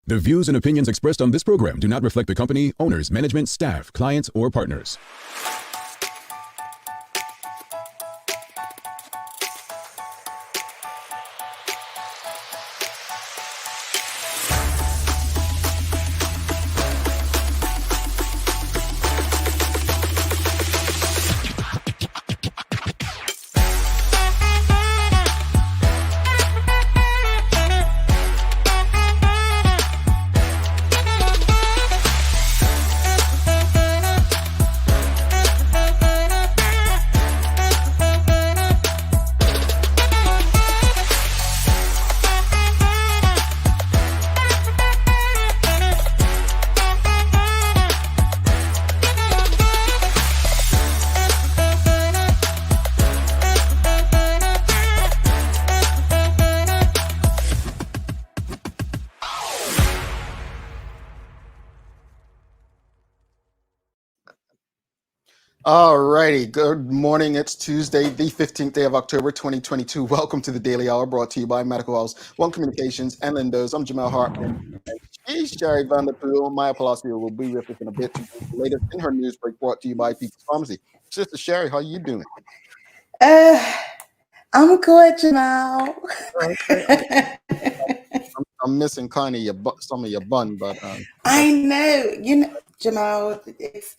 The views and opinions expressed on this program do not reflect the company, owners, management, staff, clients, or partners. All righty. Good morning. It's Tuesday, the 15th day of October, 2022. Welcome to the Daily Hour, brought to you by Medical House, One Communications, and Lindos. I'm Jamal Hartman. And she's Sherry Vanderpool. Maya Palacio will be with us in a bit to bring the latest in her news break, brought to you by People's Pharmacy. Sister Sherry, how you doing? I'm good, Jamal. I'm missing kind of some of your bun, but I know, Jamal, it's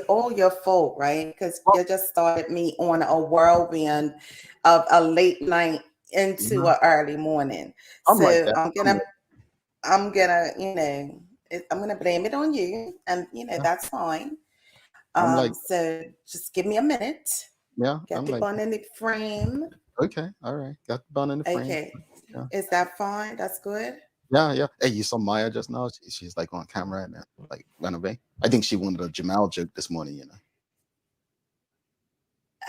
all your fault, right? Because you just started me on a whirlwind of a late night into an early morning. I'm gonna blame it on you, and that's fine. So just give me a minute. Yeah, get the bun in the frame. Okay, all right, got the bun in the frame. Okay, is that fine? That's good. Yeah. Hey, you saw Maya just now? She's like on camera and like ran away. I think she wanted a Jamal joke this morning,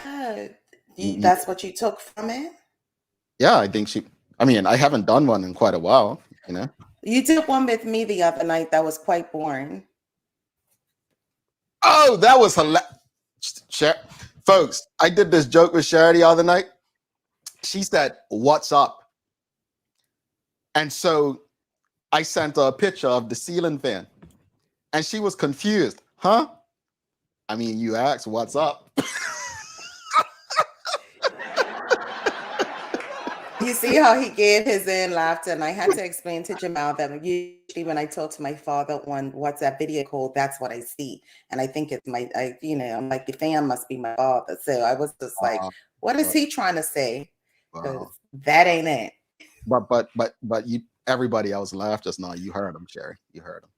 That's what you took from it? Yeah, I think I haven't done one in quite a while, You did one with me the other night that was quite boring. Oh, that was hilarious. Folks, I did this joke with Sherry the other night. She said, "What's up?" And so I sent her a picture of the ceiling fan, and she was confused. Huh? I mean, you asked, "What's up?" You see how he gave his in laughter, and I had to explain to Jamal that usually when I talk to my father on WhatsApp video call, that's what I see, and I think it's I'm like, the fan must be my father. So I was just like, what is he trying to say? Wow. That ain't it. But everybody else laughed just now. You heard him, Sherry. You heard him.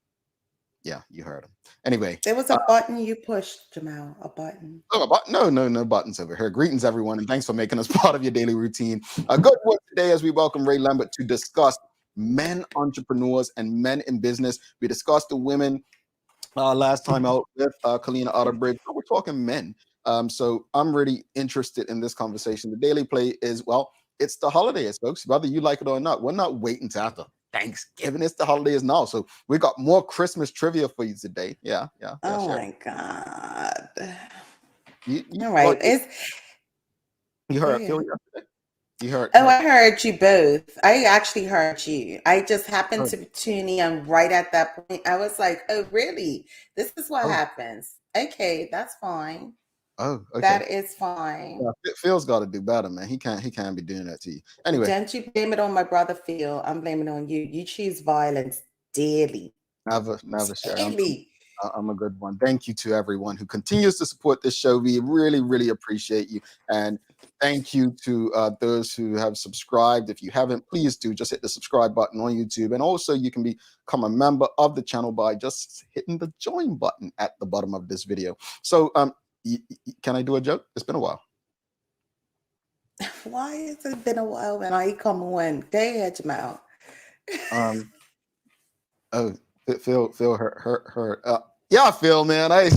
Yeah, you heard him. Anyway, there was a button you pushed, Jamal. A button. Oh, no buttons over here. Greetings, everyone, and thanks for making us part of your daily routine. A good word today as we welcome Ray Lambert to discuss men entrepreneurs and men in business. We discussed the women last time out with Kalina Otterbridge. We're talking men. So I'm really interested in this conversation. The Daily Play is, it's the holidays, folks. Whether you like it or not, we're not waiting till after Thanksgiving. It's the holidays now. So we got more Christmas trivia for you today. Yeah. Oh, my God. You're right. You heard Phil yesterday? You heard? I heard you both. I actually heard you. I just happened to tune in right at that point. I was like, oh, really? This is what happens. Okay, that's fine. Oh, okay. That is fine. Yeah, Phil's got to do better, man. He can't be doing that to you. Anyway. Don't you blame it on my brother Phil. I'm blaming it on you. You choose violence daily. Never, Sherry. I'm a good one. Thank you to everyone who continues to support this show. We really, really appreciate you. And thank you to those who have subscribed. If you haven't, please do just hit the subscribe button on YouTube. And also you can become a member of the channel by just hitting the join button at the bottom of this video. So can I do a joke? It's been a while. Why has it been a while when I come on? Go ahead, Jamal. Phil hurt. Yeah, Phil, man. I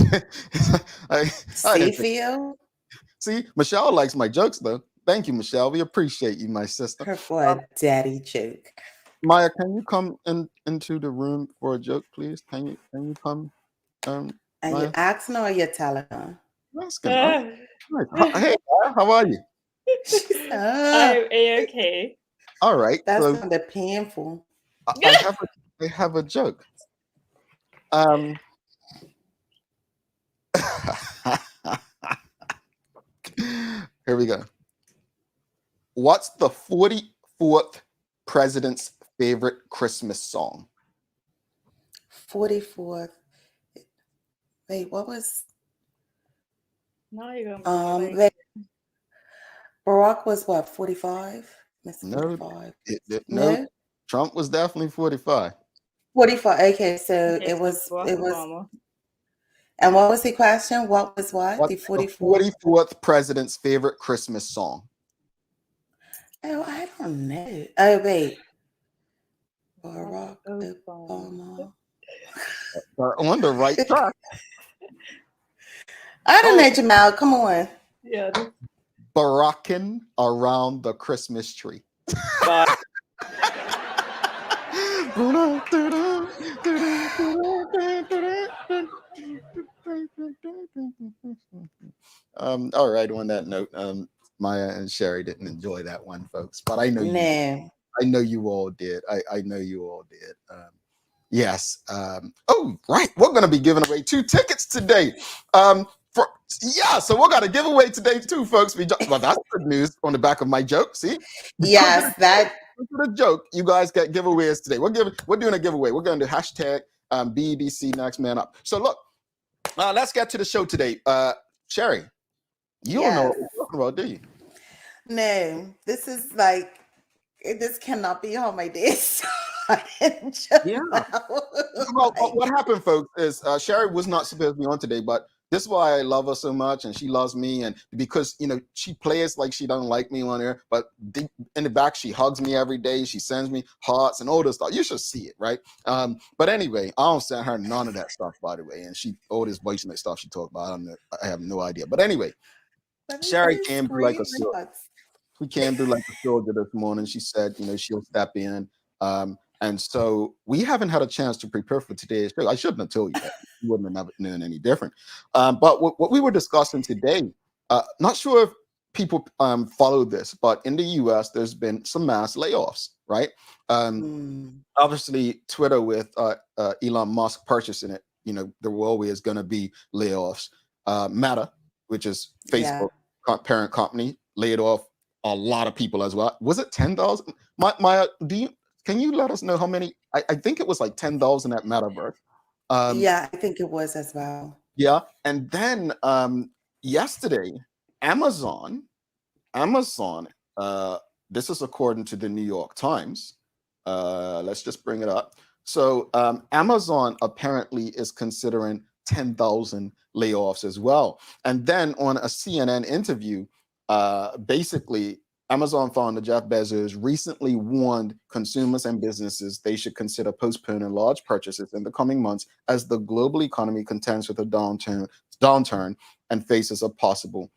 Phil. See, Michelle likes my jokes, though. Thank you, Michelle. We appreciate you, my sister. Her for a daddy joke. Maya, can you come into the room for a joke, please? Can you come? Are you asking or you telling her? Asking. Hey, how are you? I'm A-okay. All right. That sounded painful. I I have a joke. Here we go. What's the 44th president's favorite Christmas song? 44th. Wait, what was? Now you're gonna be Wait, Barack was what? 45. Miss No, 45. no. No, Trump was definitely 45. 45. Okay, so Yes, it was. Barack It was. Obama. And what was the question? What was what? What's The the 44th. 44th president's favorite Christmas song? Oh, I don't know. Oh, wait. Barack Obama. Obama. Are on the right track. I don't know, Jamal. Come on. Yeah, this Baracking around the Christmas tree. guy. All right, on that note, Maya and Sherry didn't enjoy that one, folks, but I know you. No. I know you all did. I know you all did. Yes. Oh, right. We're going to be giving away 2 tickets today. So we're going to give away today too, folks. Well, that's good news on the back of my joke. See? Yes, that. For the joke, you guys get giveaways today. We're doing a giveaway. We're going to hashtag BEDC Next Man Up. So look, let's get to the show today. Sherry, you don't know what we're talking about, do you? No, this is like, this cannot be how my day started. Yeah. Well, what happened, folks, is Sherry was not supposed to be on today, but this is why I love her so much, and she loves me, and because she plays like she doesn't like me on there, but in the back she hugs me every day. She sends me hearts and all this stuff. You should see it, right? But anyway, I don't send her none of that stuff, by the way, and all this voice and stuff she talked about. I have no idea. But anyway, Sherry came through like a soldier. We came through like a soldier this morning. She said, she'll step in. And so we haven't had a chance to prepare for today's show. I shouldn't have told you that. You wouldn't have known any different. But what we were discussing today, not sure if people follow this, but in the US, there's been some mass layoffs, right? Obviously, Twitter with Elon Musk purchasing it, there were always going to be layoffs. Meta, which is Facebook parent company, laid off a lot of people as well. Was it 10,000? Maya, can you let us know how many? I think it was like 10,000 at Metaverse. Yeah, I think it was as well. Yeah. And then yesterday, Amazon, this is according to the New York Times. Let's just bring it up. So Amazon apparently is considering 10,000 layoffs as well. And then on a CNN interview, basically, Amazon founder Jeff Bezos recently warned consumers and businesses they should consider postponing large purchases in the coming months as the global economy contends with a downturn and faces a possible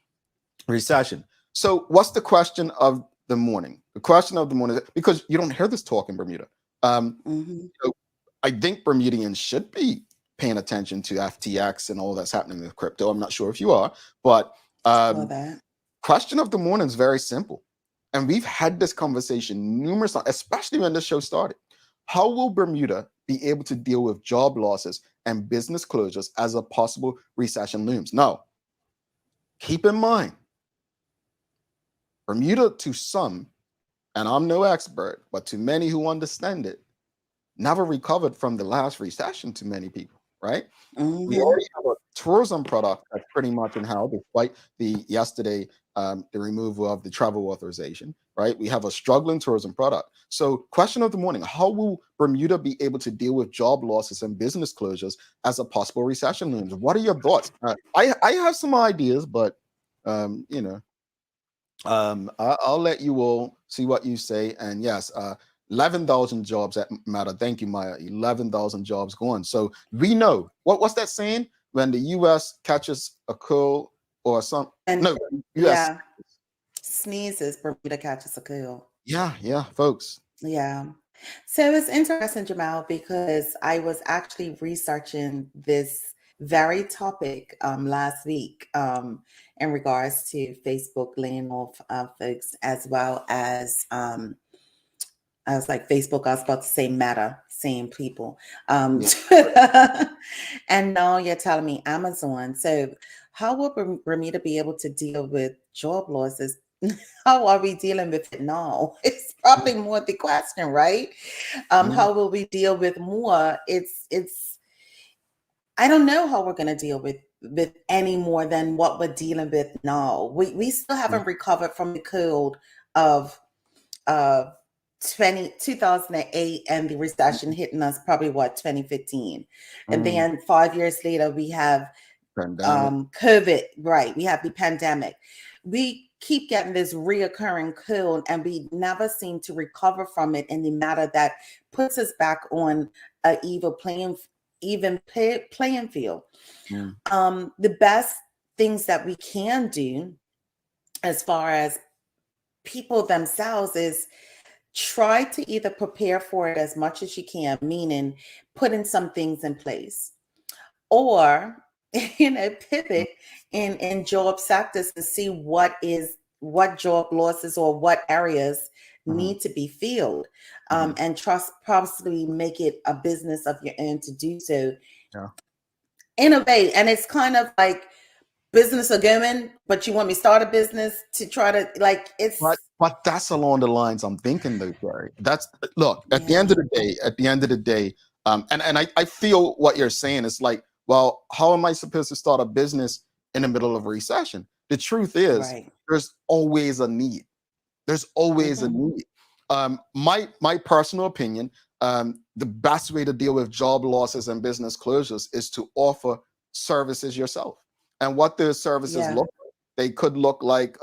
recession. So what's the question of the morning? The question of the morning is, because you don't hear this talk in Bermuda. So I think Bermudians should be paying attention to FTX and all that's happening with crypto. I'm not sure if you are, but question of the morning is very simple. And we've had this conversation numerous times, especially when this show started. How will Bermuda be able to deal with job losses and business closures as a possible recession looms? Now, keep in mind, Bermuda to some, and I'm no expert, but to many who understand it, never recovered from the last recession to many people, right? We already have a tourism product that's pretty much in hell, despite the removal of the travel authorization, right? We have a struggling tourism product. So question of the morning, how will Bermuda be able to deal with job losses and business closures as a possible recession looms? What are your thoughts? I have some ideas, but I'll let you all see what you say. And yes, 11,000 jobs at Meta. Thank you, Maya. 11,000 jobs gone. So we know what's that saying? When the U.S. catches a cold or something. U.S. sneezes, Bermuda catches a cold. Yeah, folks. Yeah. So it's interesting, Jamal, because I was actually researching this very topic last week in regards to Facebook laying off folks, as well as I was like Facebook, I was about to say Meta, same people. Yeah. Twitter. And now you're telling me Amazon. So how will Bermuda be able to deal with job losses? How are we dealing with it now? It's probably more the question, right? How will we deal with more? It's I don't know how we're going to deal with any more than what we're dealing with now. We still haven't recovered from the cold of 2008 and the recession hitting us probably 2015. And then 5 years later we have Pandemic. COVID, right? We have the pandemic. We keep getting this reoccurring cold and we never seem to recover from it in the matter that puts us back on an even playing field. The best things that we can do as far as people themselves is try to either prepare for it as much as you can, meaning putting some things in place, or pivot in job sectors and see what job losses or what areas need to be filled, and possibly make it a business of your own to do so. Innovate. And it's kind of like business are going, but you want me to start a business to try to it's. But that's along the lines I'm thinking though, Gary. That's look, at the end of the day, and I feel what you're saying is like, well, how am I supposed to start a business in the middle of a recession? The truth is there's always a need. There's always a need. My personal opinion, the best way to deal with job losses and business closures is to offer services yourself. And what those services look like, they could look like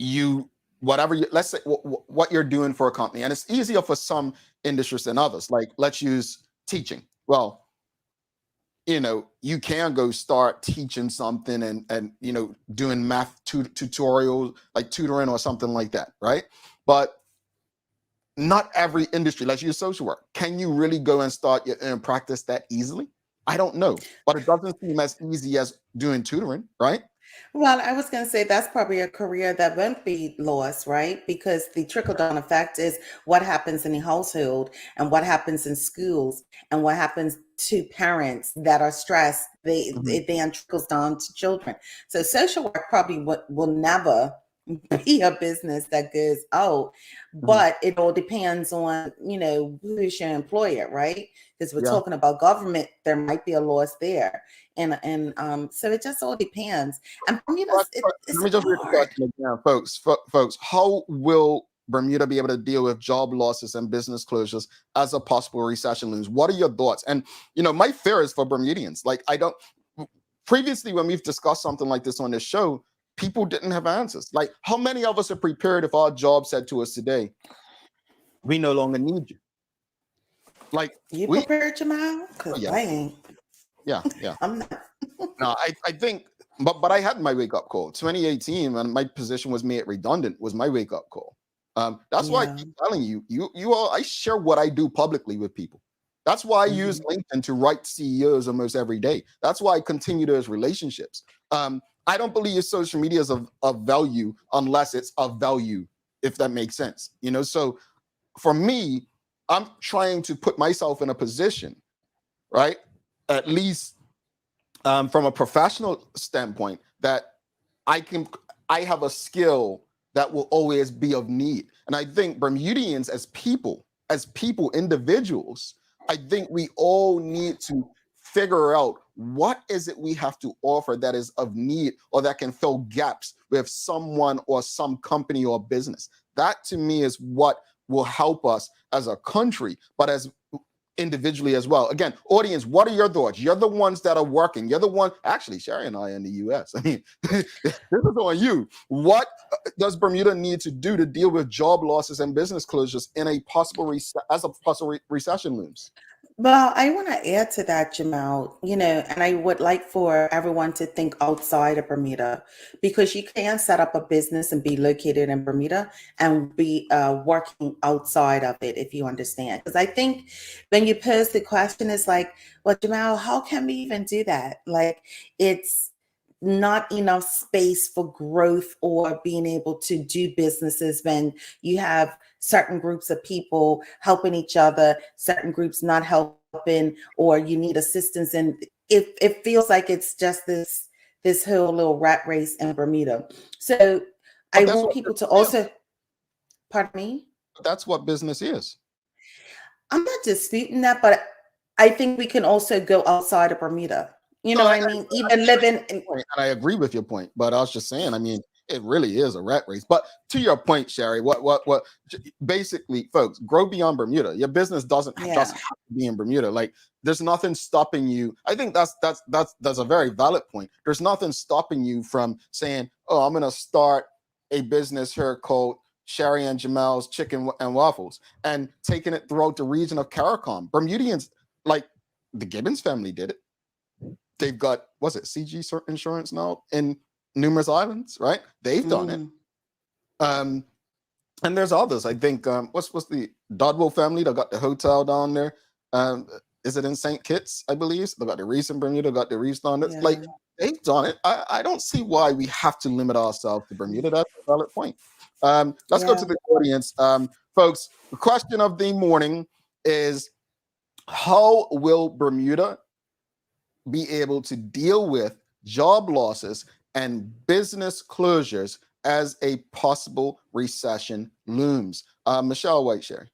let's say what you're doing for a company. And it's easier for some industries than others. Like, let's use teaching. Well, you can go start teaching something and doing math tutorials, like tutoring or something like that, right? But not every industry, let's use social work. Can you really go and start your own practice that easily? I don't know, but it doesn't seem as easy as doing tutoring, right? Well, I was going to say that's probably a career that won't be lost, right? Because the trickle-down effect is what happens in the household and what happens in schools and what happens to parents that are stressed. It then trickles down to children. So social work probably will never be a business that goes out, but it all depends on, who is your employer, right? Because we're talking about government, there might be a loss there. And so it just all depends. And Bermuda, let me just read the question again, folks. How will Bermuda be able to deal with job losses and business closures as a possible recession looms? What are your thoughts? And my fear is for Bermudians. Like, previously when we've discussed something like this on this show, people didn't have answers. Like, how many of us are prepared if our job said to us today, we no longer need you? Like, you prepared, Jamal? Because I ain't. Yeah. I'm not. No, I think, but I had my wake up call. 2018, when my position was made redundant, was my wake up call. That's why I keep telling you all, I share what I do publicly with people. That's why I use LinkedIn to write CEOs almost every day. That's why I continue those relationships. I don't believe social media is of value unless it's of value, if that makes sense. So for me, I'm trying to put myself in a position, right? At least from a professional standpoint, that I have a skill that will always be of need. And I think Bermudians as people, individuals, I think we all need to figure out what is it we have to offer that is of need or that can fill gaps with someone or some company or business. That to me is what will help us as a country, but as individually as well. Again, audience, what are your thoughts? You're the ones that are working. You're the one, actually, Sherry and I are in the US. I mean, this is on you. What does Bermuda need to do to deal with job losses and business closures in a possible recession looms? Well, I want to add to that, Jamal, and I would like for everyone to think outside of Bermuda, because you can set up a business and be located in Bermuda and be working outside of it, if you understand. Because I think when you pose the question, it's like, well, Jamal, how can we even do that? Like, it's not enough space for growth or being able to do businesses when you have certain groups of people helping each other, certain groups not helping, or you need assistance. And it feels like it's just this whole little rat race in Bermuda. So But I that's want what people to business is. also, pardon me? That's what business is. I'm not disputing that, but I think we can also go outside of Bermuda. You know No, what I mean? Even living in, and I agree with your point, but I was just saying, I mean, it really is a rat race. But to your point, Sherry, what basically, folks, grow beyond Bermuda. Your business doesn't just have to be in Bermuda. Like, there's nothing stopping you. I think that's a very valid point. There's nothing stopping you from saying, oh, I'm gonna start a business here called Sherry and Jamel's Chicken and Waffles, and taking it throughout the region of CARICOM. Bermudians, like the Gibbons family did it. They've got, was it CG Insurance now in numerous islands, right? They've done it. And there's others. I think what's the Dodwell family that got the hotel down there? Is it in St. Kitts, I believe? They got the Reese in Bermuda, got the Reese down there. Yeah. Like, they've done it. I don't see why we have to limit ourselves to Bermuda. That's a valid point. Let's go to the audience. Folks, the question of the morning is, how will Bermuda be able to deal with job losses and business closures as a possible recession looms? Michelle White, Sherry.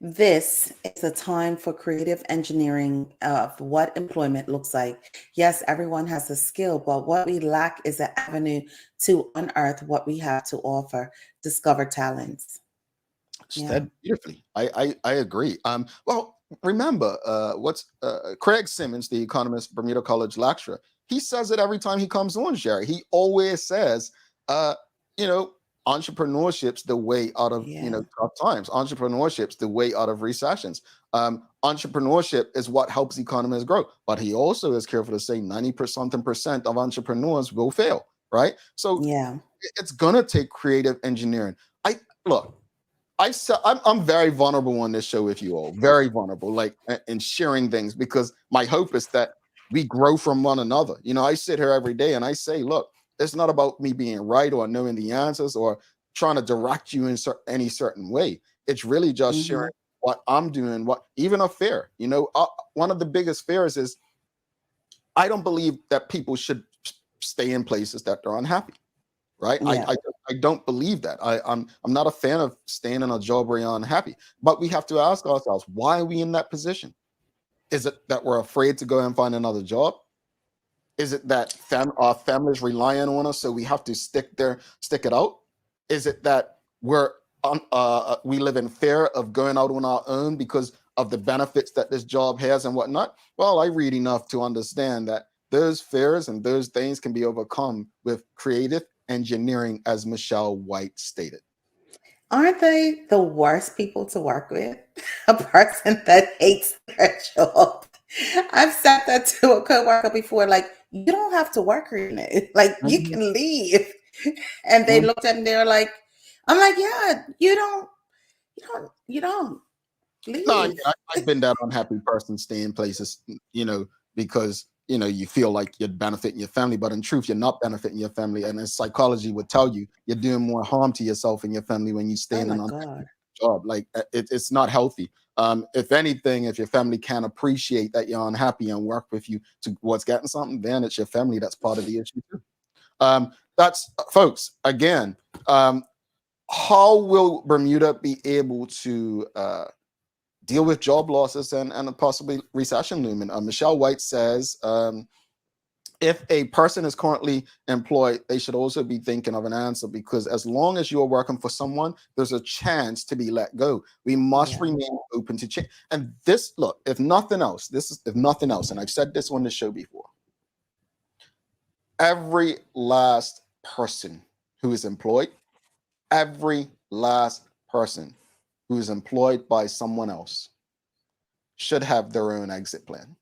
This is a time for creative engineering of what employment looks like. Yes, everyone has a skill, but what we lack is an avenue to unearth what we have to offer, discover talents. Said beautifully. I agree. Well, remember what's Craig Simmons, the economist, Bermuda College lecturer, he says it every time he comes on, Sherry. He always says, entrepreneurship's the way out of tough times. Entrepreneurship's the way out of recessions. Entrepreneurship is what helps economies grow. But he also is careful to say 90% of entrepreneurs will fail, right? So it's gonna take creative engineering. I'm very vulnerable on this show with you all, very vulnerable, like in sharing things, because my hope is that we grow from one another. I sit here every day and I say, look, it's not about me being right or knowing the answers or trying to direct you in any certain way. It's really just sharing what I'm doing, what even a fear. One of the biggest fears is I don't believe that people should stay in places that they're unhappy. Right. I don't believe that. I'm not a fan of staying in a job where you're unhappy. But we have to ask ourselves, why are we in that position? Is it that we're afraid to go and find another job? Is it that our families relying on us, so we have to stick it out? Is it that we live in fear of going out on our own because of the benefits that this job has and whatnot? Well, I read enough to understand that those fears and those things can be overcome with creative engineering, as Michelle White stated. Aren't they the worst people to work with? A person that hates their job. I've said that to a coworker before, like, you don't have to work here. Like, you can leave. And they looked at me, they were like, I'm like, yeah, you don't leave. No, I've been that unhappy person staying places, because you feel like you're benefiting your family, but in truth, you're not benefiting your family. And as psychology would tell you, you're doing more harm to yourself and your family when you stay in an unhappy job. Like, it's not healthy. If anything, if your family can appreciate that you're unhappy and work with you towards getting something, then it's your family that's part of the issue too. That's folks. Again, how will Bermuda be able to deal with job losses and possibly recession looming? Michelle White says, if a person is currently employed, they should also be thinking of an answer, because as long as you're working for someone, there's a chance to be let go. We must remain open to change. And this, look, if nothing else, and I've said this on the show before, every last person who is employed, every last person who is employed by someone else should have their own exit plan.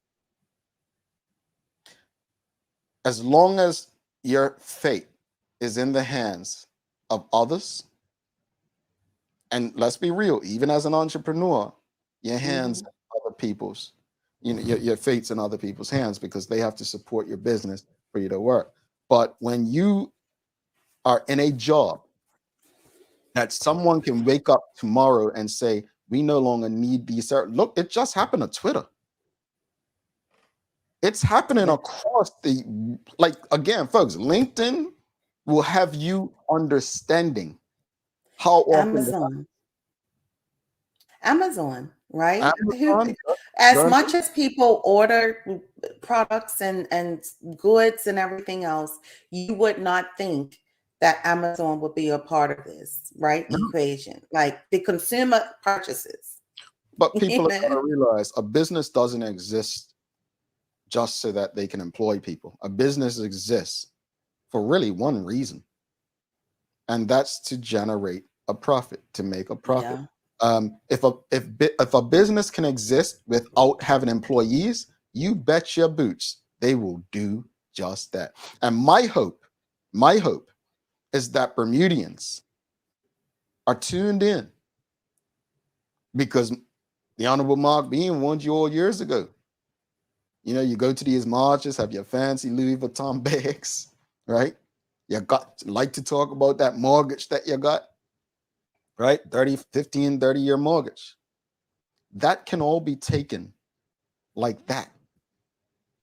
As long as your fate is in the hands of others, and let's be real, even as an entrepreneur, your hands are other people's, your fate's in other people's hands, because they have to support your business for you to work. But when you are in a job that someone can wake up tomorrow and say, we no longer need these. Look, it just happened on Twitter. It's happening across the, like, again, folks, LinkedIn will have you understanding how often Amazon, right? Amazon, As much as people order products and goods and everything else, you would not think that Amazon would be a part of this, right? Equation, like the consumer purchases. But people are going to realize a business doesn't exist just so that they can employ people. A business exists for really one reason, and that's to generate a profit, to make a profit. Yeah. If a business can exist without having employees, you bet your boots they will do just that. And my hope is that Bermudians are tuned in, because the Honorable Mark Bean warned you all years ago. You know, you go to these marches, have your fancy Louis Vuitton bags, right? You like to talk about that mortgage that you got, right? 30-year mortgage. That can all be taken like that.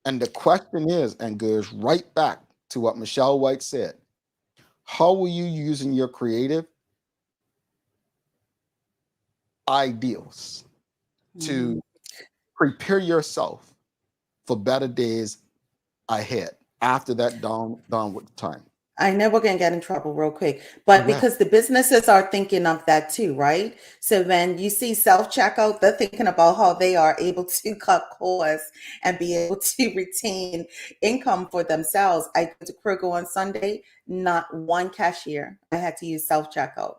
And the question is, and goes right back to what Michelle White said, how are you using your creative ideals to prepare yourself for better days ahead after that downward time? I know we're going to get in trouble real quick, but because the businesses are thinking of that too, right? So when you see self-checkout, they're thinking about how they are able to cut costs and be able to retain income for themselves. I go to Kroger on Sunday, not one cashier. I had to use self-checkout.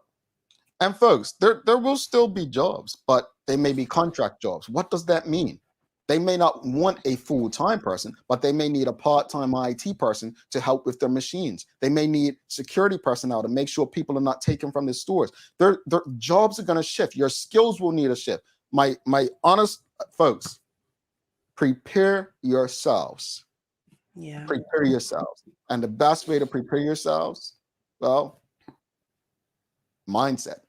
And folks, there will still be jobs, but they may be contract jobs. What does that mean? They may not want a full-time person, but they may need a part-time IT person to help with their machines. They may need security personnel to make sure people are not taken from the stores. Their jobs are going to shift. Your skills will need a shift. My honest folks, prepare yourselves. Yeah. Prepare yourselves. And the best way to prepare yourselves, well, mindset,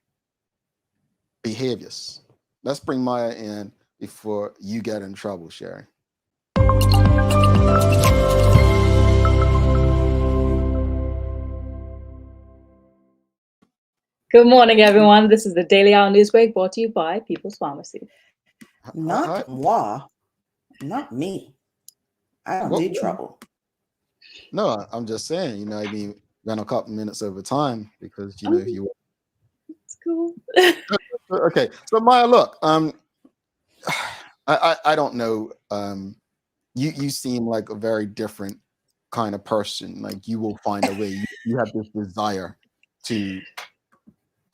behaviors. Let's bring Maya in before you get in trouble, Sherry. Good morning, everyone. This is the Daily Hour News Break brought to you by People's Pharmacy. Not me. I don't do trouble. No, I'm just saying, you know, I mean, ran a couple minutes over time because, you know, you were. It's cool. Okay, so Maya, look, I don't know. You seem like a very different kind of person. Like you will find a way. You have this desire to.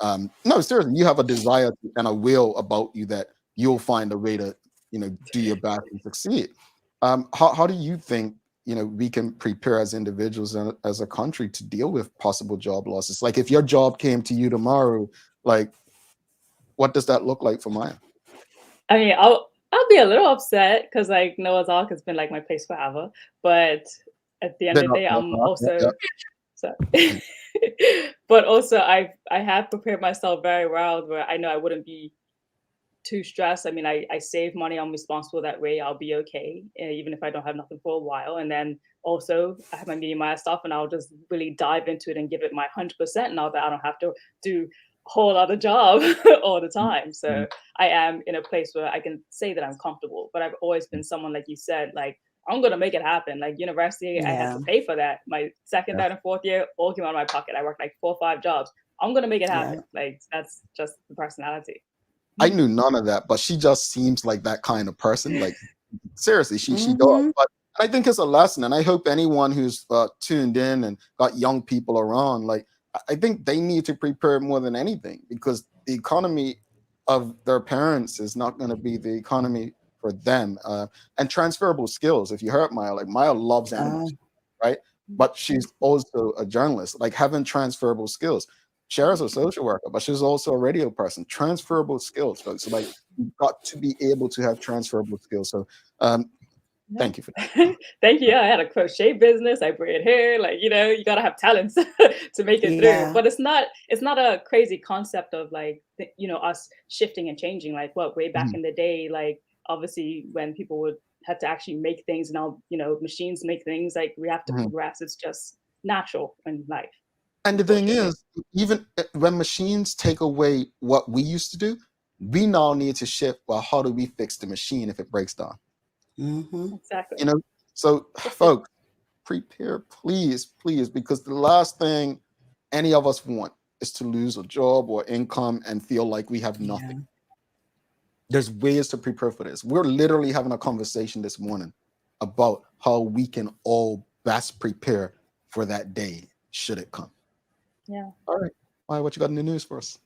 No, seriously, you have a desire and a will about you that you'll find a way to, you know, do your best and succeed. How do you think, you know, we can prepare as individuals and as a country to deal with possible job losses? Like if your job came to you tomorrow, like what does that look like for Maya? I mean, I'll be a little upset because like Noah's Ark has been like my place forever. But at the end of the day, I'm also sorry. But also I have prepared myself very well where I know I wouldn't be too stressed. I mean, I save money. I'm responsible that way. I'll be okay, even if I don't have nothing for a while. And then also I have my Media Maya stuff and I'll just really dive into it and give it my 100% now that I don't have to do whole other job all the time. So I am in a place where I can say that I'm comfortable, but I've always been someone, like you said, like I'm going to make it happen. Like university, I had to pay for that. My second, third, and fourth year all came out of my pocket. I worked like 4 or 5 jobs. I'm going to make it happen. Like that's just the personality. I knew none of that, but she just seems like that kind of person. Like seriously, she does. But I think it's a lesson, and I hope anyone who's tuned in and got young people around, like I think they need to prepare more than anything because the economy of their parents is not going to be the economy for them. And transferable skills. If you heard Maya, like Maya loves animals, right? But she's also a journalist, like having transferable skills. Cher's a social worker, but she's also a radio person. Transferable skills, folks. So like you've got to be able to have transferable skills. So Thank you for that. Thank you. Yeah, I had a crochet business. I braid hair. Like, you know, you gotta have talents to make it through. But it's not a crazy concept of like, you know, us shifting and changing. Like what way back in the day, like obviously when people would had to actually make things, now, you know, machines make things, like we have to progress. It's just natural in life. And the thing is, even when machines take away what we used to do, we now need to shift. Well, how do we fix the machine if it breaks down? Exactly. You know, so folks, prepare, please, because the last thing any of us want is to lose a job or income and feel like we have nothing. There's ways to prepare for this. We're literally having a conversation this morning about how we can all best prepare for that day should it come. Yeah. All right. All right, what you got in the news for us?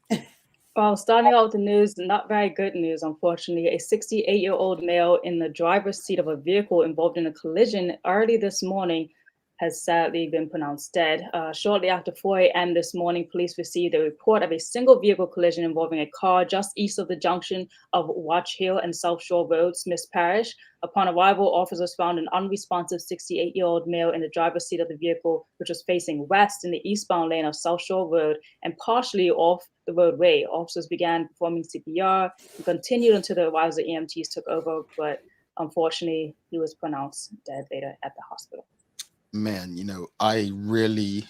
Well, starting out with the news, not very good news, unfortunately. A 68-year-old male in the driver's seat of a vehicle involved in a collision early this morning has sadly been pronounced dead. Shortly after 4 a.m. this morning, police received a report of a single vehicle collision involving a car just east of the junction of Watch Hill and South Shore Road, Smith Parish. Upon arrival, officers found an unresponsive 68-year-old male in the driver's seat of the vehicle, which was facing west in the eastbound lane of South Shore Road and partially off the roadway. Officers began performing CPR and continued until the arrival of EMTs took over, but unfortunately, he was pronounced dead later at the hospital. Man, you know, I really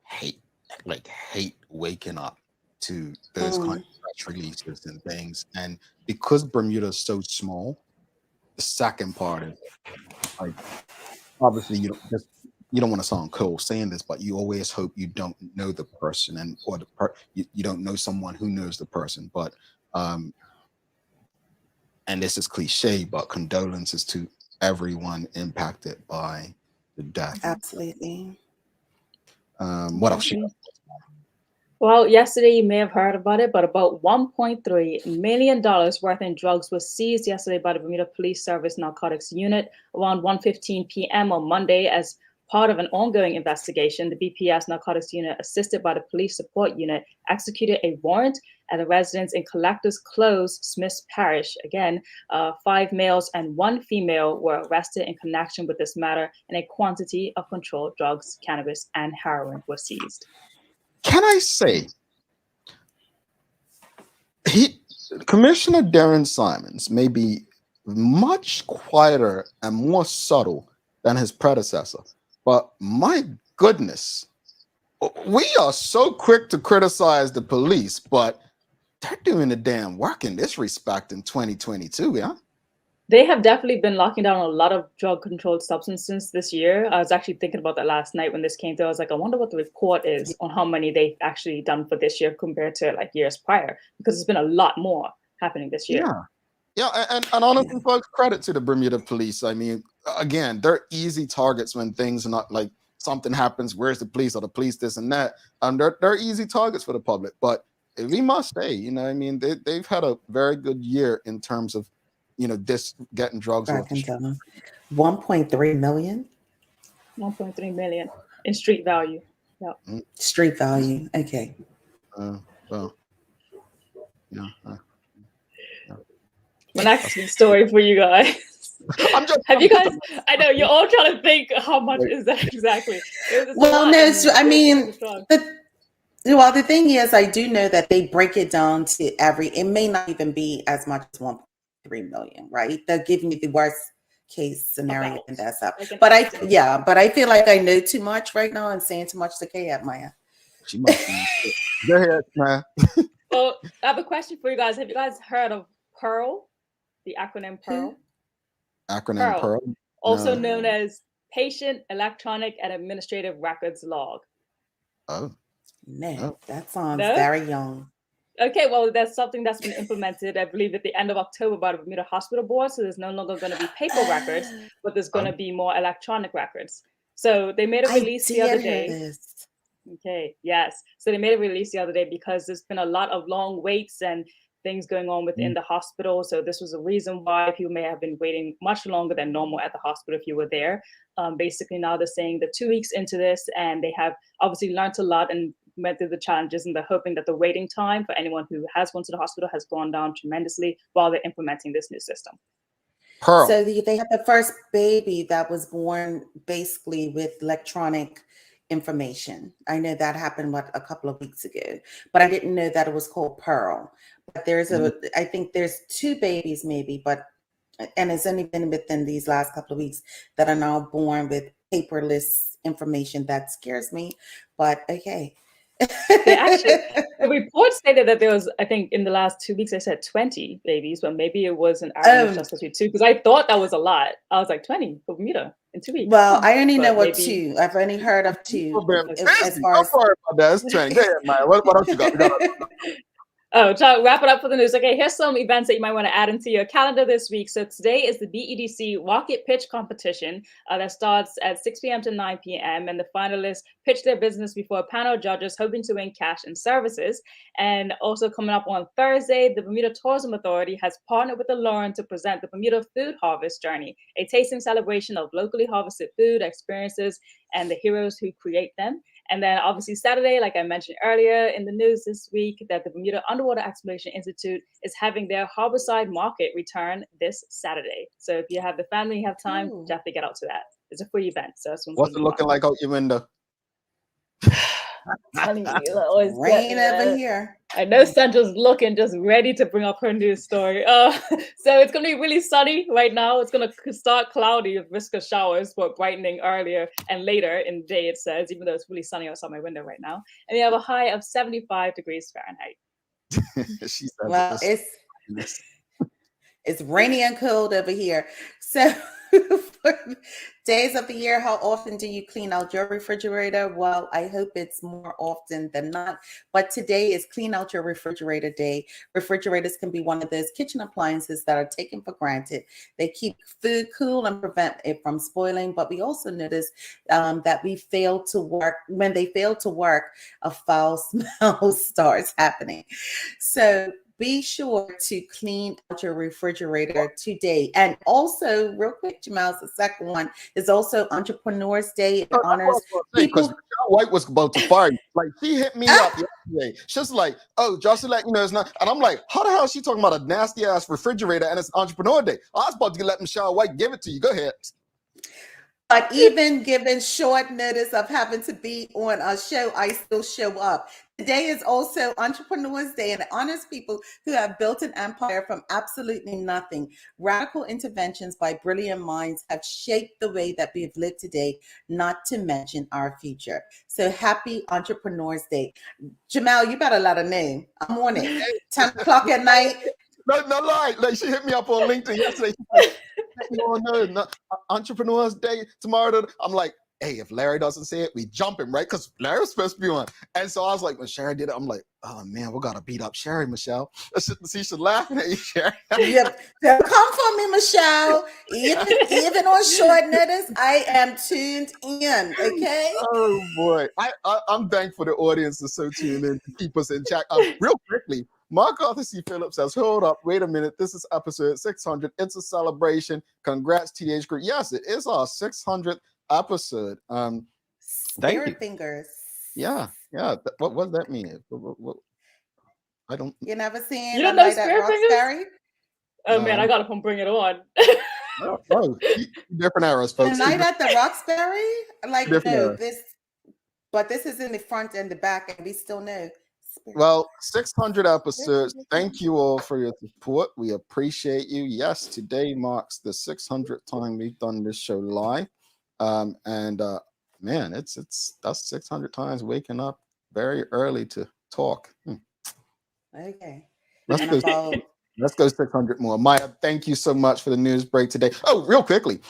hate waking up to those kind of press releases and things. And because Bermuda is so small, the second part is like, obviously you don't want to sound cold saying this, but you always hope you don't know the person or you don't know someone who knows the person. But and this is cliche, but condolences to everyone impacted by the death. Absolutely. What else? Well, yesterday you may have heard about it, but about $1.3 million worth in drugs was seized yesterday by the Bermuda Police Service Narcotics Unit around 1:15 p.m. on Monday as part of an ongoing investigation. The BPS Narcotics Unit, assisted by the Police Support Unit, executed a warrant at a residence in Collectors Close, Smith Parish. Again, 5 males and 1 female were arrested in connection with this matter, and a quantity of controlled drugs, cannabis, and heroin were seized. Can I say, Commissioner Darren Simons may be much quieter and more subtle than his predecessor, but my goodness, we are so quick to criticize the police, but they're doing the damn work in this respect in 2022, yeah? They have definitely been locking down a lot of drug-controlled substances this year. I was actually thinking about that last night when this came through. I was like, I wonder what the report is on how many they've actually done for this year compared to like years prior, because there's been a lot more happening this year. Yeah, and honestly, folks, credit to the Bermuda police. I mean, again, they're easy targets when things are not like something happens. Where's the police? Or the police this and that? They're easy targets for the public. But we must say, you know, I mean, they've had a very good year in terms of, you know, this getting drugs off the street. 1.3 million. 1.3 million in street value. Yeah. Street value. Okay. Well, yeah. My next story for you guys. Have you guys? I know you're all trying to think how much is that exactly. Well, no, so, I mean, the thing is, I do know that they break it down to it may not even be as much as 1.3 million, right? They're giving you the worst case scenario and that's up. But I feel like I know too much right now and saying too much to Kay at Maya. She must be. Go ahead, man. Well, I have a question for you guys. Have you guys heard of PEARL? The acronym PEARL? Acronym PEARL? Also known as Patient Electronic and Administrative Records Log. Oh. No, that sounds very young. Okay, well, that's something that's been implemented, I believe, at the end of October by the Bermuda Hospital Board. So there's no longer going to be paper records, but there's going to be more electronic records. So they made a release the other day. Okay, yes. So they made a release the other day because there's been a lot of long waits and things going on within the hospital. So this was a reason why people may have been waiting much longer than normal at the hospital if you were there. Basically, now they're saying they're 2 weeks into this and they have obviously learned a lot and went through the challenges, and they're hoping that the waiting time for anyone who has gone to the hospital has gone down tremendously while they're implementing this new system. Pearl. So they had the first baby that was born basically with electronic information. I know that happened a couple of weeks ago, but I didn't know that it was called Pearl. But I think there's 2 babies maybe, and it's only been within these last couple of weeks that are now born with paperless information. That scares me, but okay. The report stated that there was, I think in the last 2 weeks, I said 20 babies, but maybe it was an average just between 2, because I thought that was a lot. I was like, 20 for Bermuda in 2 weeks. Well, I only know what 2. I've only heard of 2. As far as that's training. Go ahead, Maya. What else you got? Oh, try to wrap it up for the news. Okay, here's some events that you might want to add into your calendar this week. So today is the BEDC Rocket Pitch Competition that starts at 6 p.m. to 9 p.m. And the finalists pitch their business before a panel of judges hoping to win cash and services. And also coming up on Thursday, the Bermuda Tourism Authority has partnered with the Lauren to present the Bermuda Food Harvest Journey, a tasting celebration of locally harvested food, experiences, and the heroes who create them. And then obviously Saturday, like I mentioned earlier in the news this week, that the Bermuda Underwater Exploration Institute is having their Harborside Market return this Saturday. So if you have the family, you have time, definitely get out to that. It's a free event. So what's it looking like out your window? Honey, rain over here. I know Sandra's looking just ready to bring up her news story. So it's going to be really sunny right now. It's going to start cloudy with risk of showers, but brightening earlier and later in the day, it says, even though it's really sunny outside my window right now. And we have a high of 75 degrees Fahrenheit. Well, it's rainy and cold over here. So for days of the year, how often do you clean out your refrigerator? Well, I hope it's more often than not. But today is Clean Out Your Refrigerator Day. Refrigerators can be one of those kitchen appliances that are taken for granted. They keep food cool and prevent it from spoiling. But we also notice that when they fail to work, a foul smell starts happening. So be sure to clean out your refrigerator today. And also, real quick, Jamal, the second one is also Entrepreneurs Day. It honors people. Because White was about to fire you. Like, she hit me up yesterday. She's like, oh, just to let you know, it's not. And I'm like, how the hell is she talking about a nasty ass refrigerator and it's Entrepreneur Day? I was about to let Michelle White give it to you. Go ahead. But even given short notice of having to be on a show, I still show up. Today is also Entrepreneurs Day, and it honors people who have built an empire from absolutely nothing. Radical interventions by brilliant minds have shaped the way that we have lived today, not to mention our future. So happy Entrepreneurs Day. Jamal, you better let her know. I'm on it. 10 o'clock at night. No lie. Like, she hit me up on LinkedIn yesterday. No, Entrepreneurs Day tomorrow. I'm like, hey, if Larry doesn't say it, we jump him, right? Because Larry was supposed to be on. And so I was like, when Sherry did it, I'm like, oh man, we gotta beat up Sherry, Michelle. She's laughing at you, Sherry. Yep. Come for me, Michelle. Even on short notice, I am tuned in. Okay. Oh boy, I'm thankful the audience is so tuned in to keep us in check. Real quickly. Mark Arthur C. Phillips says, hold up, wait a minute. This is episode 600. It's a celebration. Congrats, TH Group. Yes, it is our 600th episode. Thank you. Fingers. Yeah. What does that mean? I don't. You never seen you don't know Spirit Roxbury? Oh man, I gotta come bring it on. Different eras, folks. The night at the Roxbury? Like, Different this is in the front and the back, and we still know. Well, 600 episodes. Thank you all for your support. We appreciate you. Yes, today marks the 600th time we've done this show live. Man, that's 600 times waking up very early to talk. Okay. Let's go 600 more. Maya, thank you so much for the news break today. Oh, real quickly.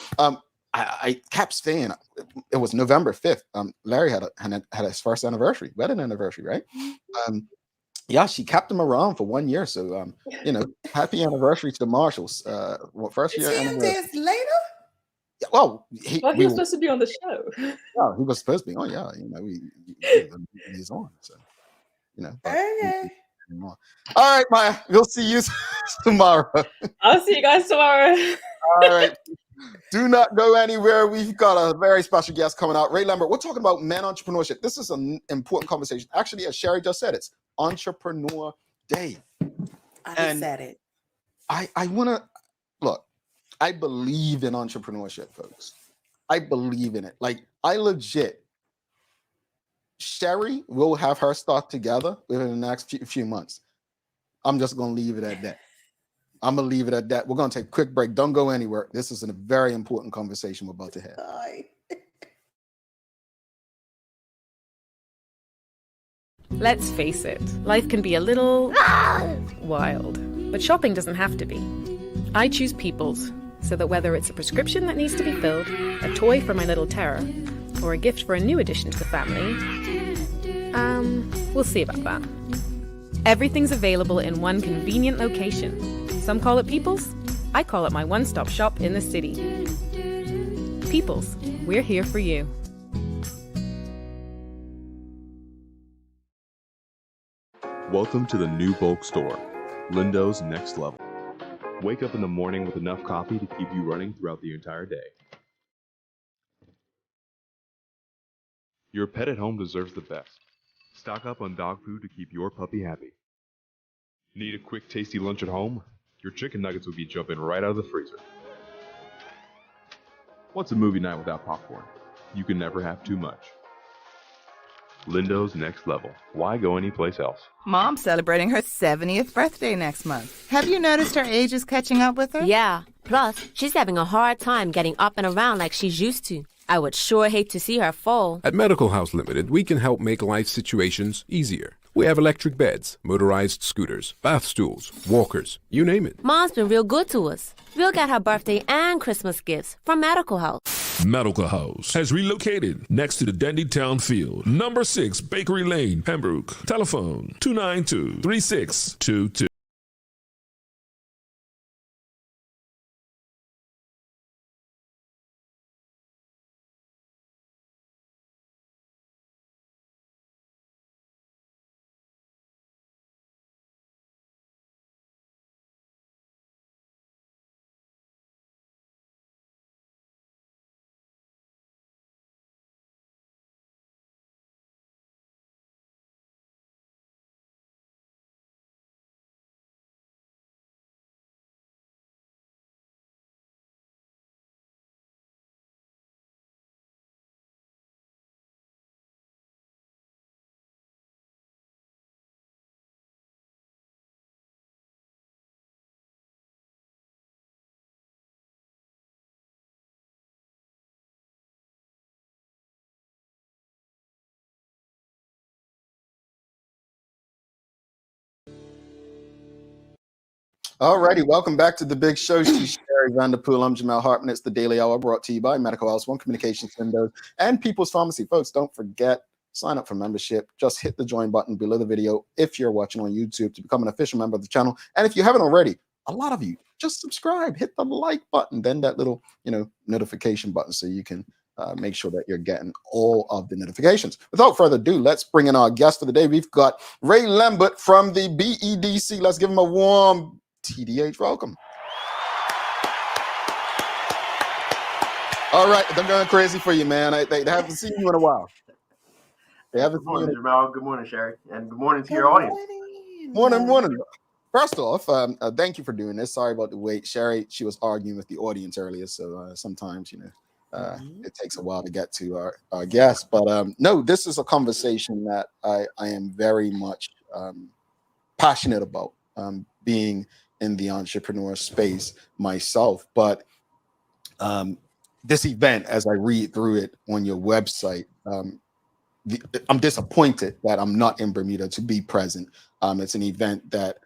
I kept saying it was November 5th. Larry had his first wedding anniversary, right? Yeah, she kept him around for 1 year. So, happy anniversary to the Marshalls. First year anniversary. Days later? Yeah, well, he was supposed to be on the show. Yeah, he was supposed to be on. Yeah, he's on. So, Okay. All right, Maya. We'll see you tomorrow. I'll see you guys tomorrow. All right. Do not go anywhere. We've got a very special guest coming out. Ray Lambert. We're talking about men entrepreneurship. This is an important conversation. Actually, as Sherry just said, it's Entrepreneur Day. I said it. I want to look. I believe in entrepreneurship, folks. I believe in it. Like, I legit, Sherry will have her start together within the next few months. I'm just going to leave it at that. I'm going to leave it at that. We're going to take a quick break. Don't go anywhere. This is a very important conversation we're about to have. Let's face it, life can be a little wild, but shopping doesn't have to be. I choose People's, so that whether it's a prescription that needs to be filled, a toy for my little terror, or a gift for a new addition to the family, we'll see about that. Everything's available in one convenient location. Some call it People's, I call it my one-stop shop in the city. People's, we're here for you. Welcome to the new bulk store, Lindo's Next Level. Wake up in the morning with enough coffee to keep you running throughout the entire day. Your pet at home deserves the best. Stock up on dog food to keep your puppy happy. Need a quick, tasty lunch at home? Your chicken nuggets will be jumping right out of the freezer. What's a movie night without popcorn? You can never have too much. Lindo's Next Level. Why go anyplace else? Mom's celebrating her 70th birthday next month. Have you noticed her age is catching up with her? Yeah. Plus, she's having a hard time getting up and around like she's used to. I would sure hate to see her fall. At Medical House Limited, we can help make life situations easier. We have electric beds, motorized scooters, bath stools, walkers, you name it. Mom's been real good to us. We'll get her birthday and Christmas gifts from Medical House. Medical House has relocated next to the Dandytown Field, number 6 Bakery Lane, Pembroke. Telephone 292-3622. Alrighty, welcome back to the big show. She's Sherry Vanderpool. I'm Jamel Hartman. It's the Daily Hour brought to you by Medical House, One Communications Windows, and People's Pharmacy. Folks, don't forget, sign up for membership. Just hit the join button below the video if you're watching on YouTube to become an official member of the channel. And if you haven't already, a lot of you, just subscribe, hit the like button, then that little, notification button so you can make sure that you're getting all of the notifications. Without further ado, let's bring in our guest for the day. We've got Ray Lambert from the BEDC. Let's give him a warm TDH welcome. All right, I'm going crazy for you, man. They haven't seen you in a while. They haven't seen you. Jamal. Good morning, Sherry, and good morning to your audience. Morning. First off, thank you for doing this. Sorry about the wait, Sherry. She was arguing with the audience earlier, so sometimes it takes a while to get to our guest. But no, this is a conversation that I am very much passionate about, being in the entrepreneur space myself. But this event, as I read through it on your website, I'm disappointed that I'm not in Bermuda to be present. It's an event that,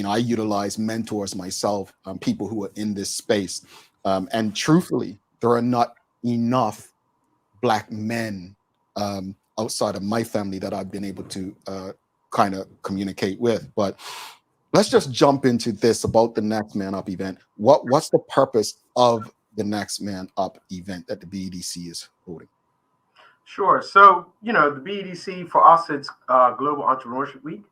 I utilize mentors myself, people who are in this space. And truthfully, there are not enough Black men outside of my family that I've been able to kind of communicate with. But let's just jump into this about the Next Man Up event. What's the purpose of the Next Man Up event that the BEDC is holding? Sure. So, the BEDC for us, it's Global Entrepreneurship Week.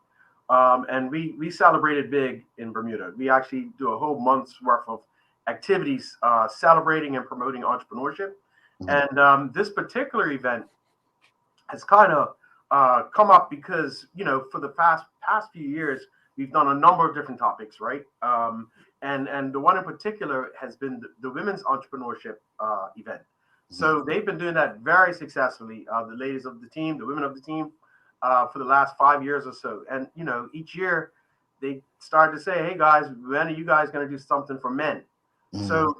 And we celebrated big in Bermuda. We actually do a whole month's worth of activities celebrating and promoting entrepreneurship. Mm-hmm. And this particular event has kind of come up because, for the past few years, we've done a number of different topics, right? And the one in particular has been the women's entrepreneurship event. So they've been doing that very successfully. The ladies of the team, the women of the team, for the last 5 years or so. And, you know, each year they started to say, hey guys, when are you guys going to do something for men? So,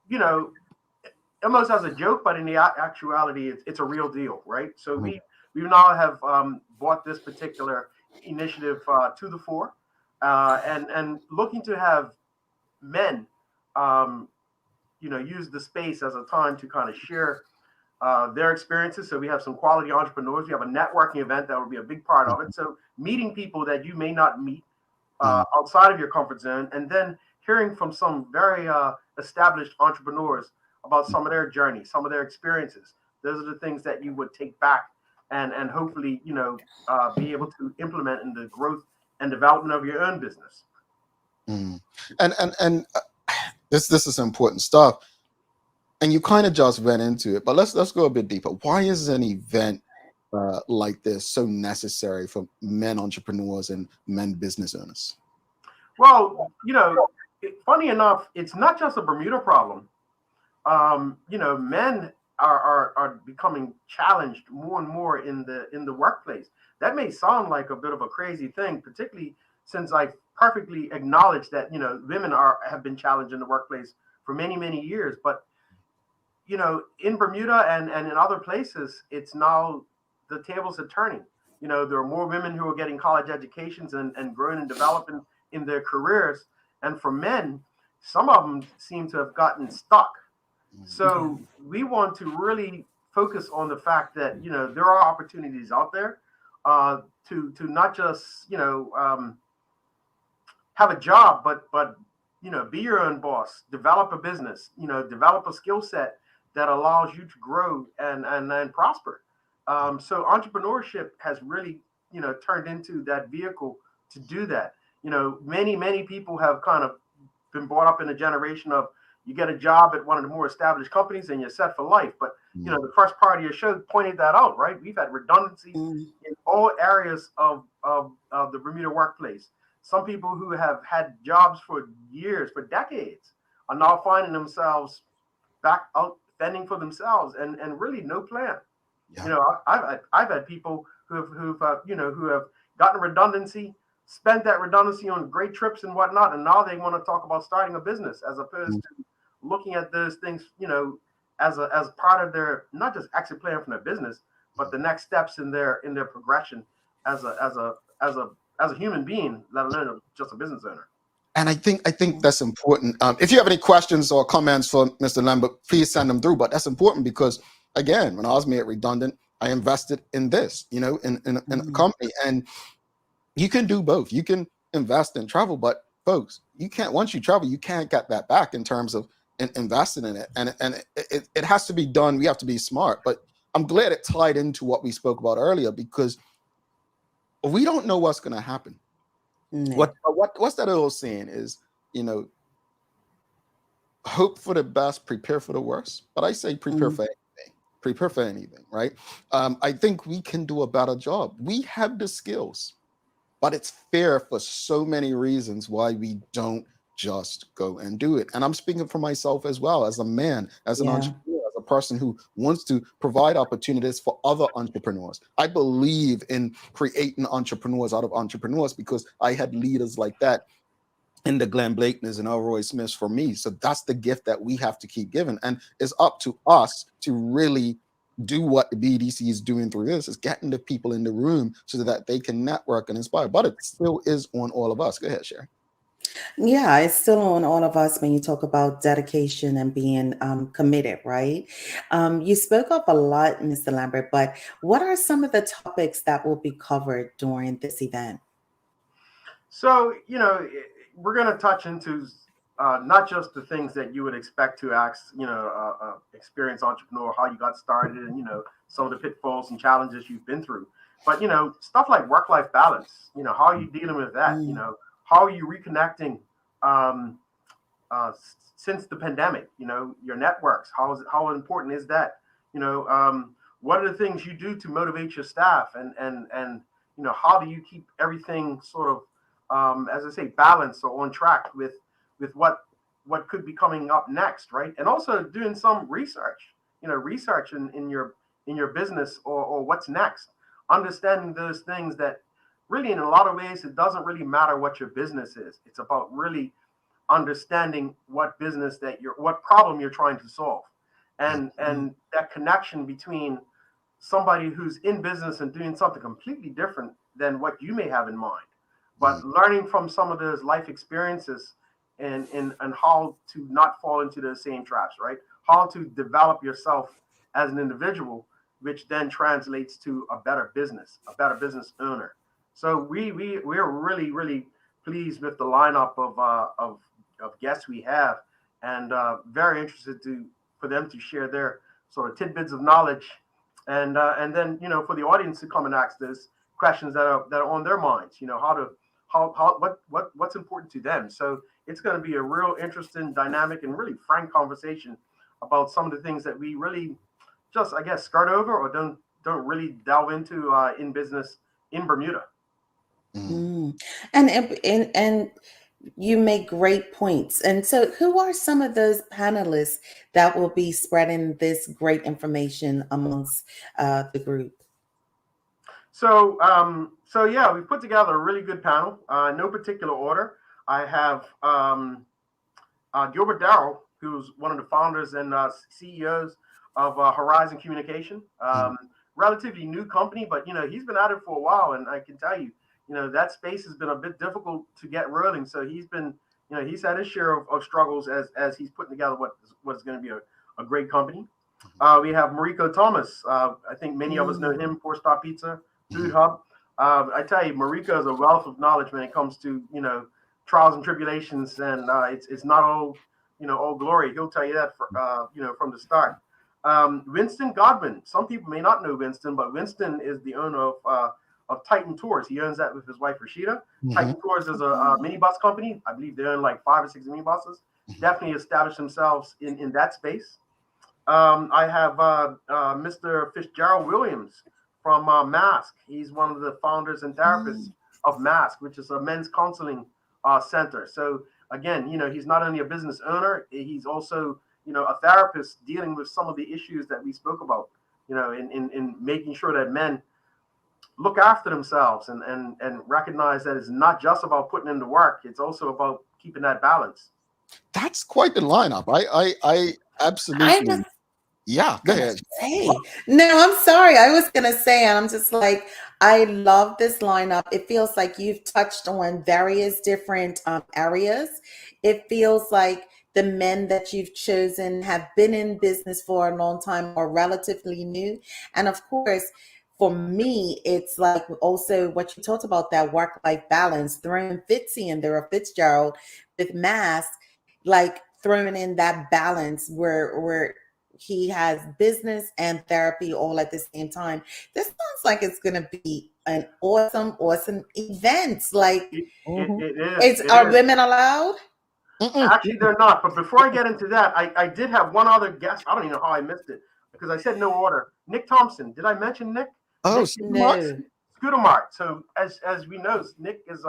you know, almost as a joke, but in the actuality, it's a real deal, right? So we now have brought this particular initiative to the fore, and looking to have men, you know, use the space as a time to kind of share their experiences. So we have some quality entrepreneurs. We have a networking event that will be a big part of it. So meeting people that you may not meet outside of your comfort zone, and then hearing from some very established entrepreneurs about some of their journey, some of their experiences. Those are the things that you would take back and hopefully, you know, be able to implement in the growth and development of your own business. And this is important stuff. And you kind of just went into it, but let's go a bit deeper. Why is an event like this so necessary for men entrepreneurs and men business owners? Well, you know, funny enough, it's not just a Bermuda problem. You know, men are becoming challenged more and more in the workplace. That may sound like a bit of a crazy thing, particularly since I perfectly acknowledge that, you know, women have been challenged in the workplace for many, many years. But, you know, in Bermuda and in other places, it's now the tables are turning. You know, there are more women who are getting college educations and growing and developing in their careers. And for men, some of them seem to have gotten stuck. So we want to really focus on the fact that, you know, there are opportunities out there to not just, you know, have a job, but, you know, be your own boss, develop a business, you know, develop a skill set that allows you to grow and prosper. So entrepreneurship has really, you know, turned into that vehicle to do that. You know, many people have kind of been brought up in a generation of, you get a job at one of the more established companies and you're set for life. But, you know, the first part of your show pointed that out, right? We've had redundancies in all areas of the Bermuda workplace. Some people who have had jobs for years, for decades, are now finding themselves back out fending for themselves and really no plan. Yeah. You know, I've had people who've you know, who have gotten redundancy, spent that redundancy on great trips and whatnot, and now they want to talk about starting a business as opposed to looking at those things, you know, as part of their not just exit plan from their business, but the next steps in their progression as a human being, let alone just a business owner. And I think that's important. If you have any questions or comments for Mr. Lambert, please send them through. But that's important because, again, when I was made redundant, I invested in this, you know, in a company. And you can do both. You can invest in travel, but folks, you can't. Once you travel, you can't get that back in terms of investing in it. And it has to be done. We have to be smart. But I'm glad it tied into what we spoke about earlier, because we don't know what's going to happen. No. What's that old saying is, you know, hope for the best, prepare for the worst. But I say prepare for anything. Prepare for anything, right? I think we can do a better job. We have the skills, but it's fair for so many reasons why we don't just go and do it. And I'm speaking for myself as well, as a man, as an entrepreneur, as a person who wants to provide opportunities for other entrepreneurs. I believe in creating entrepreneurs out of entrepreneurs because I had leaders like that in the Glenn Blakeney's and Elroy Smiths for me. So that's the gift that we have to keep giving. And it's up to us to really do what the BEDC is doing through this, is getting the people in the room so that they can network and inspire. But it still is on all of us. Go ahead, Sherry. Yeah, it's still on all of us when you talk about dedication and being committed, right? You spoke up a lot, Mr. Lambert, but what are some of the topics that will be covered during this event? So, you know, we're going to touch into not just the things that you would expect to ask, you know, experienced entrepreneur, how you got started and, you know, some of the pitfalls and challenges you've been through. But, you know, stuff like work-life balance, you know, how are you dealing with that? You know, how are you reconnecting since the pandemic? You know, your networks, how important is that? You know, what are the things you do to motivate your staff? And you know, how do you keep everything sort of as I say, balanced or on track with what could be coming up next, right? And also doing some research, research in your business or what's next, understanding those things that really, in a lot of ways, it doesn't really matter what your business is. It's about really understanding what problem you're trying to solve, and that connection between somebody who's in business and doing something completely different than what you may have in mind, but learning from some of those life experiences and how to not fall into those same traps, right? How to develop yourself as an individual, which then translates to a better business owner. So we're really, really pleased with the lineup of guests we have, and very interested for them to share their sort of tidbits of knowledge, and then for the audience to come and ask those questions that are on their minds. What's important to them. So it's going to be a real interesting, dynamic, and really frank conversation about some of the things that we really just, I guess, skirt over or don't really delve into in business in Bermuda. And you make great points. And so who are some of those panelists that will be spreading this great information amongst the group? So yeah, we put together a really good panel. No particular order. I have Gilbert Darrell, who's one of the founders and CEOs of Horizon Communication. Relatively new company, but he's been at it for a while, and I can tell you, that space has been a bit difficult to get rolling. So he's been, he's had his share of struggles as he's putting together what is going to be a great company. We have Mariko Thomas. I think many of us know him, 4-Star Pizza, Food Hub. I tell you, Mariko is a wealth of knowledge when it comes to, trials and tribulations, and it's not all, all glory. He'll tell you that, from the start. Winston Godwin. Some people may not know Winston, but Winston is the owner of Titan Tours. He owns that with his wife, Rashida. Titan Tours is a minibus company. I believe they own like 5 or 6 minibuses. Definitely established themselves in that space. I have Mr. Fitzgerald Williams from Mask. He's one of the founders and therapists of Mask, which is a men's counseling center. So again, he's not only a business owner, he's also, a therapist dealing with some of the issues that we spoke about, in making sure that men look after themselves and recognize that it's not just about putting in the work. It's also about keeping that balance. That's quite the lineup. I absolutely. Yeah, go ahead. No, I'm sorry. I was going to say, I'm just like, I love this lineup. It feels like you've touched on various different areas. It feels like the men that you've chosen have been in business for a long time or relatively new. And of course, for me, it's like also what you talked about, that work-life balance, throwing Fitzy in there, or Fitzgerald with Mask, like throwing in that balance where he has business and therapy all at the same time. This sounds like it's going to be an awesome event. Like, are women allowed? Actually, they're not. But before I get into that, I did have one other guest. I don't even know how I missed it because I said no order. Nick Thompson. Did I mention Nick? Oh, Scooter Mart. So as we know, Nick is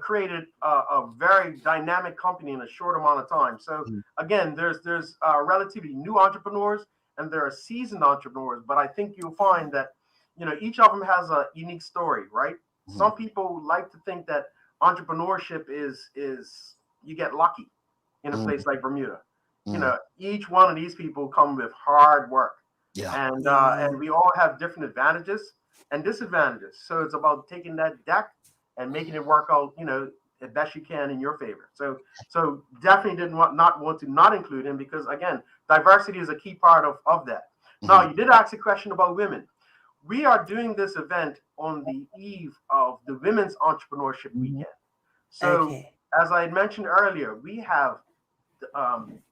created a very dynamic company in a short amount of time. So again, there's relatively new entrepreneurs and there are seasoned entrepreneurs, but I think you'll find that each of them has a unique story, right? Some people like to think that entrepreneurship is you get lucky in a place like Bermuda. Each one of these people come with hard work. And we all have different advantages and disadvantages. So it's about taking that deck and making it work out, the best you can in your favor. So definitely didn't want to not include him because, again, diversity is a key part of that. Now, you did ask a question about women. We are doing this event on the eve of the Women's Entrepreneurship Weekend. So as I had mentioned earlier, we have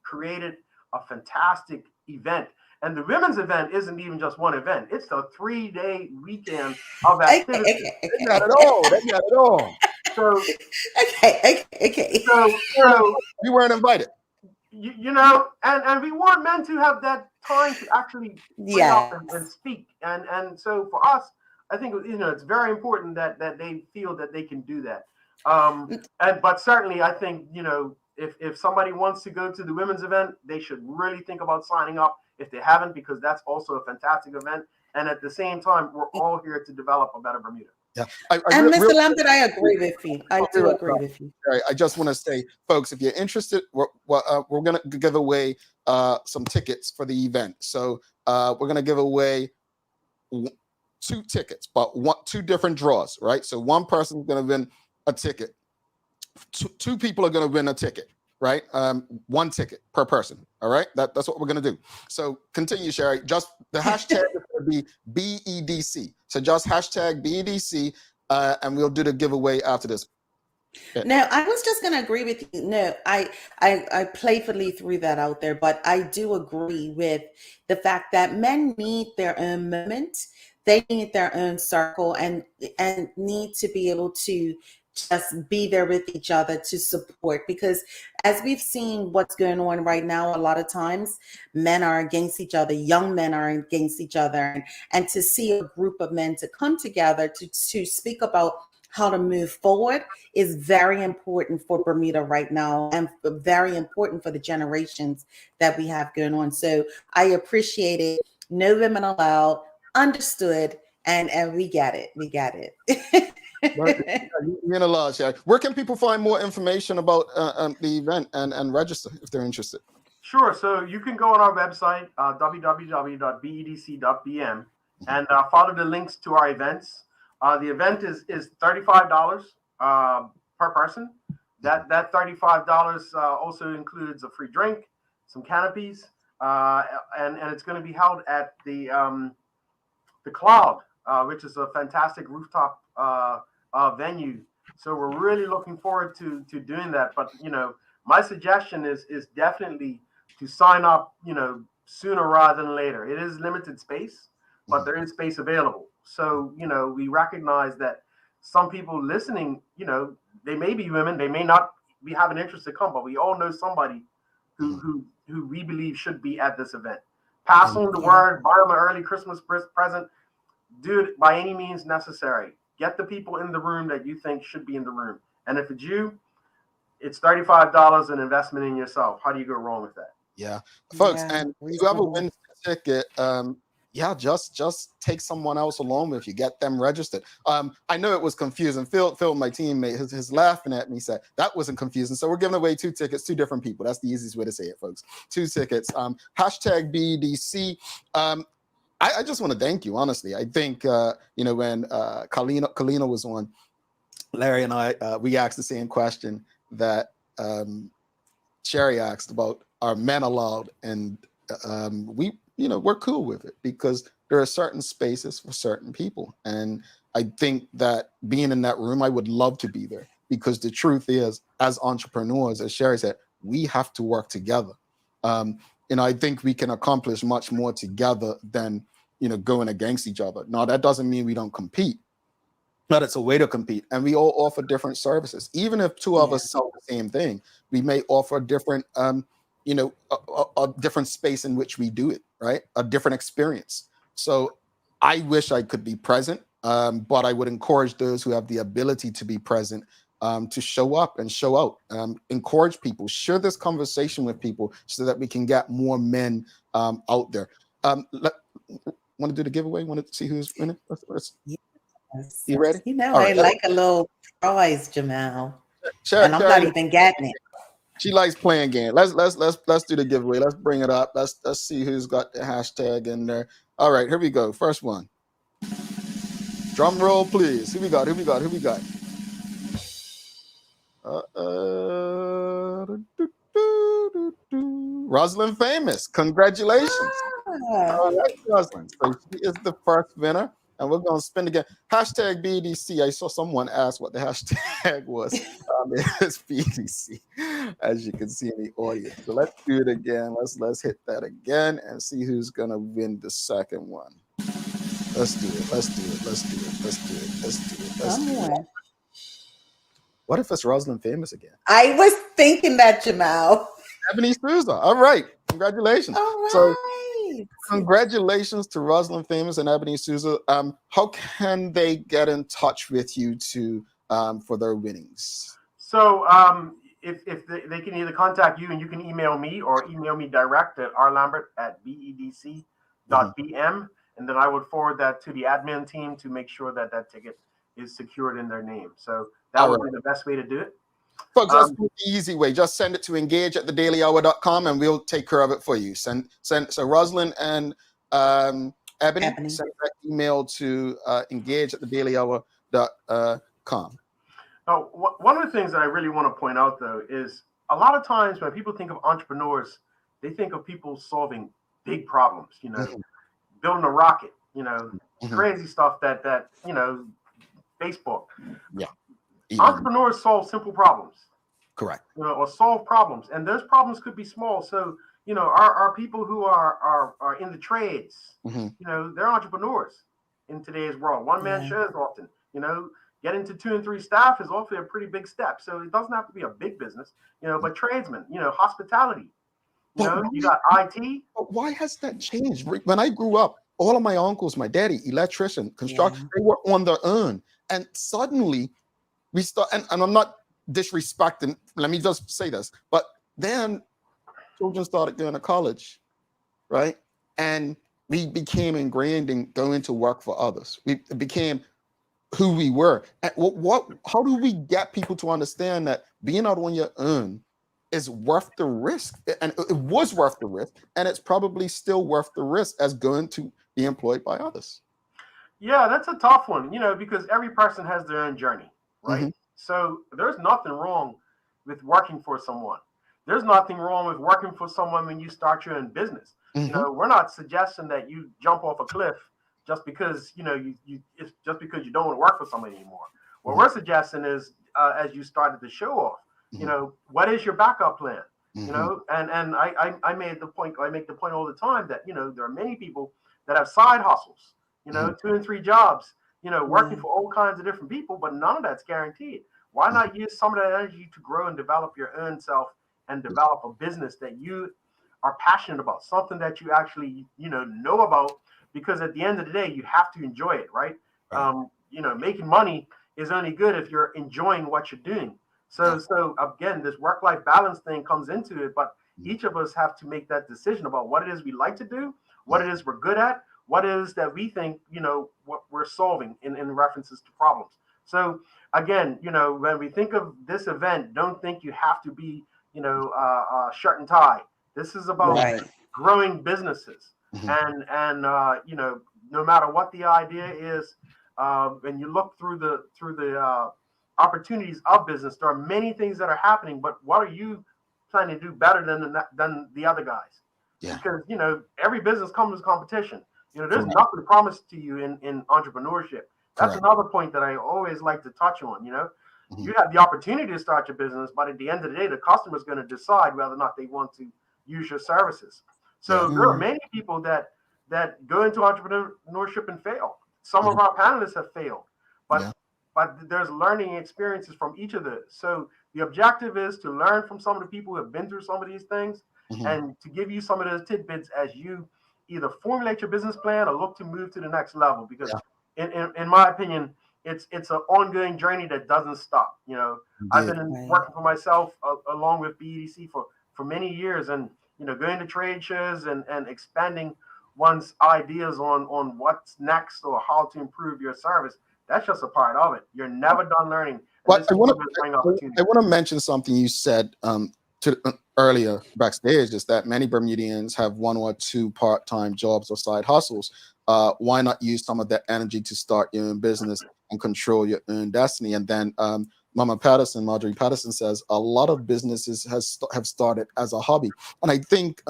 created a fantastic event. And the women's event isn't even just one event. It's a 3-day weekend of activity. That's not at all. That's not at all. So, So you weren't invited. And we want men to have that time to actually up and speak. And so for us, I think, it's very important that they feel that they can do that. But certainly, I think, you know, if somebody wants to go to the women's event, they should really think about signing up if they haven't, because that's also a fantastic event. And at the same time, we're all here to develop a better Bermuda. Yeah. And Mr. Lambert, I agree with you. I do agree with you. All right. I just want to say, folks, if you're interested, we're going to give away some tickets for the event. So we're going to give away 2 tickets, but 2 different draws, right? So one person's going to win a ticket. 2 people are going to win a ticket, right? 1 ticket per person. All right. That's what we're going to do. So continue, Sherry. Just the hashtag is going to be BEDC. So just hashtag BEDC, and we'll do the giveaway after this. Yeah. No, I was just going to agree with you. No, I playfully threw that out there, but I do agree with the fact that men need their own moment. They need their own circle and need to be able to just be there with each other to support, because as we've seen what's going on right now, a lot of times men are against each other, young men are against each other, and to see a group of men to come together to speak about how to move forward is very important for Bermuda right now, and very important for the generations that we have going on. So I appreciate it. No women allowed, understood, and we got it. We got it. You're in a lot, Sherry. Where can people find more information about the event and register if they're interested? Sure. So you can go on our website, www.bedc.bm, and follow the links to our events. The event is $35 per person. That $35 also includes a free drink, some canopies, and it's going to be held at the Cloud, which is a fantastic rooftop venue. So we're really looking forward to doing that. But you know, my suggestion is definitely to sign up, you know, sooner rather than later. It is limited space, but there is space available. So, you know, we recognize that some people listening, you know, they may be women, they may not have an interest to come, but we all know somebody who we believe should be at this event. Pass on the word, buy them an early Christmas present, do it by any means necessary. Get the people in the room that you think should be in the room. And if it's you, it's $35 an investment in yourself. How do you go wrong with that? Yeah, folks, and whoever wins the ticket, just take someone else along with you. Get them registered. I know it was confusing. Phil, my teammate, his laughing at me, said that wasn't confusing. So we're giving away 2 tickets, 2 different people. That's the easiest way to say it, folks. 2 tickets. Hashtag BEDC. I just want to thank you, honestly. I think you know, when Kalina was on, Larry and I we asked the same question that Sherry asked about, are men allowed? And we're cool with it because there are certain spaces for certain people. And I think that being in that room, I would love to be there, because the truth is, as entrepreneurs, as Sherry said, we have to work together. I think we can accomplish much more together than, going against each other. Now, that doesn't mean we don't compete, but it's a way to compete. And we all offer different services. Even if 2 of us sell the same thing, we may offer different, a different space in which we do it, right? A different experience. So I wish I could be present, but I would encourage those who have the ability to be present to show up and show out. Encourage people, share this conversation with people so that we can get more men out there. Want to do the giveaway? Want to see who's winning? Yes. You ready? I like a little prize, Jamal. Sure, and I'm not even getting it. She likes playing games. Let's do the giveaway. Let's bring it up. Let's see who's got the hashtag in there. All right, here we go. First one. Drum roll, please. Who we got? Rosalind Famous. Congratulations. All right, Rosalind. So she is the first winner. And we're going to spin again. Hashtag BEDC. I saw someone ask what the hashtag was. It's BEDC, as you can see in the audience. So let's do it again. Let's hit that again and see who's going to win the second one. Let's do it. What if it's Rosalind Famous again? I was thinking that, Jamal. Ebony Souza. All right. Congratulations. All right. So congratulations to Rosalind Famous and Ebony Souza. How can they get in touch with you to for their winnings? So if they can either contact you, and you can email me or email me direct at rlambert@bedc.bm, and then I would forward that to the admin team to make sure that that ticket is secured in their name. So that would be the best way to do it. Folks, that's the easy way. Just send it to engage@thedailyhour.com and we'll take care of it for you. So Rosalind and Ebony, send that email to engage@thedailyhour.com. Now, one of the things that I really want to point out, though, is a lot of times when people think of entrepreneurs, they think of people solving big problems, building a rocket, crazy stuff that Facebook. Yeah. Entrepreneurs solve simple problems. Correct. Or solve problems. And those problems could be small. So, our people who are in the trades, they're entrepreneurs in today's world. One-man shows often, getting to 2 and 3 staff is often a pretty big step. So it doesn't have to be a big business, but tradesmen, hospitality, you got IT. But why has that changed? When I grew up, all of my uncles, my daddy, electrician, construction, they were on their own. And suddenly we start, and I'm not disrespecting, let me just say this, but then children started going to college, right? And we became ingrained in going to work for others. We became who we were. And how do we get people to understand that being out on your own is worth the risk? And it was worth the risk, and it's probably still worth the risk as going to be employed by others. Yeah, that's a tough one, because every person has their own journey, right? Mm-hmm. So there's nothing wrong with working for someone. There's nothing wrong with working for someone when you start your own business. Mm-hmm. We're not suggesting that you jump off a cliff just because it's just because you don't want to work for somebody anymore. What we're suggesting is, as you started the show off, what is your backup plan? And I made the point. I make the point all the time that there are many people that have side hustles, 2 and 3 jobs, working for all kinds of different people, but none of that's guaranteed. Why not use some of that energy to grow and develop your own self and develop a business that you are passionate about, something that you actually know about? Because at the end of the day, you have to enjoy it, right? Making money is only good if you're enjoying what you're doing. So again, this work-life balance thing comes into it, but each of us have to make that decision about what it is we like to do, what it is we're good at, what it is that we think, what we're solving in references to problems. So again, when we think of this event, don't think you have to be, shirt and tie. This is about growing businesses. And no matter what the idea is, when you look through the opportunities of business, there are many things that are happening, but what are you planning to do better than the other guys? Because every business comes with competition. There's nothing promised to you in entrepreneurship. That's another point that I always like to touch on. You have the opportunity to start your business, but at the end of the day, the customer is going to decide whether or not they want to use your services. So there are many people that go into entrepreneurship and fail. Some of our panelists have failed, but there's learning experiences from each of those. So the objective is to learn from some of the people who have been through some of these things and to give you some of those tidbits as you either formulate your business plan or look to move to the next level. Because in my opinion, it's an ongoing journey that doesn't stop. I've been working for myself along with BEDC for many years, and going to trade shows and expanding one's ideas on what's next or how to improve your service. That's just a part of it. You're never done learning. But I want to mention something you said earlier backstage, is that many Bermudians have 1 or 2 part-time jobs or side hustles. Why not use some of that energy to start your own business and control your own destiny? And then Marjorie Patterson says a lot of businesses have started as a hobby. And I think,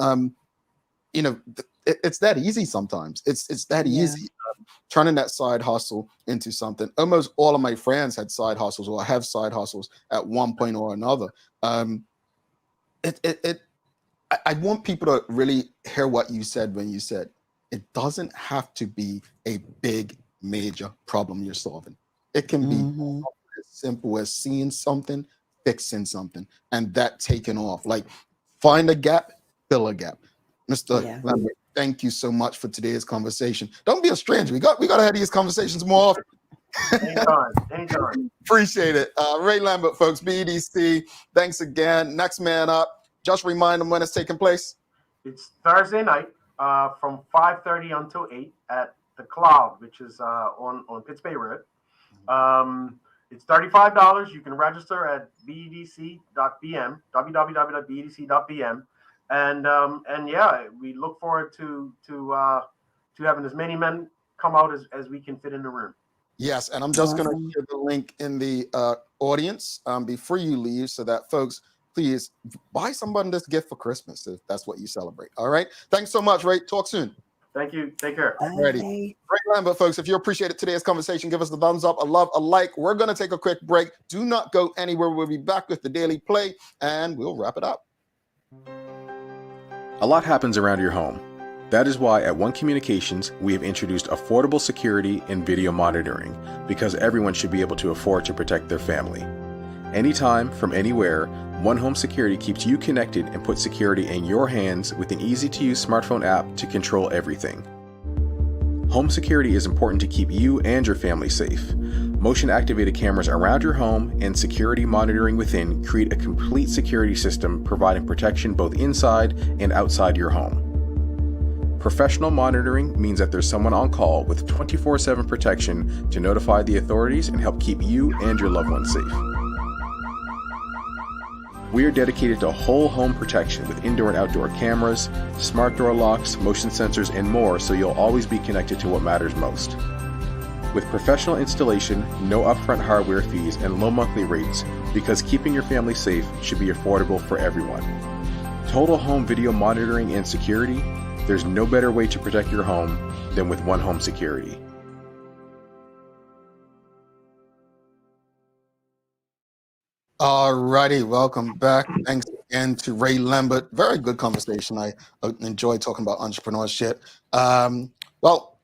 it's that easy sometimes. It's that easy, turning that side hustle into something. Almost all of my friends had side hustles or have side hustles at one point or another. I want people to really hear what you said when you said it doesn't have to be a big, major problem you're solving. It can be as simple as seeing something, fixing something, and that taking off. Like, find a gap, fill a gap. Mr. Lambert, thank you so much for today's conversation. Don't be a stranger. We got to have these conversations more often. Anytime. Appreciate it. Ray Lambert, folks, BEDC. Thanks again. Next man up. Just remind them when it's taking place. It's Thursday night from 5:30 until 8 at the Cloud, which is on Pittsburgh Road. It's $35. You can register at bedc.bm, www.bedc.bm, and yeah, we look forward to having as many men come out as we can fit in the room. Yes, and I'm just going to share the link in the audience before you leave, so that folks, please buy somebody this gift for Christmas if that's what you celebrate. All right. Thanks so much, Ray. Talk soon. Thank you. Take care. Ready. Ray Lambert, folks, if you appreciated today's conversation, give us the thumbs up, a love, a like. We're going to take a quick break. Do not go anywhere. We'll be back with the Daily Play, and we'll wrap it up. A lot happens around your home. That is why at One Communications, we have introduced affordable security and video monitoring, because everyone should be able to afford to protect their family. Anytime, from anywhere, One Home Security keeps you connected and puts security in your hands with an easy-to-use smartphone app to control everything. Home security is important to keep you and your family safe. Motion-activated cameras around your home and security monitoring within create a complete security system providing protection both inside and outside your home. Professional monitoring means that there's someone on call with 24/7 protection to notify the authorities and help keep you and your loved ones safe. We are dedicated to whole home protection with indoor and outdoor cameras, smart door locks, motion sensors, and more, so you'll always be connected to what matters most. With professional installation, no upfront hardware fees, and low monthly rates, because keeping your family safe should be affordable for everyone. Total home video monitoring and security, there's no better way to protect your home than with One Home Security. All righty, welcome back. Thanks again to Ray Lambert. Very good conversation. I enjoyed talking about entrepreneurship. Well,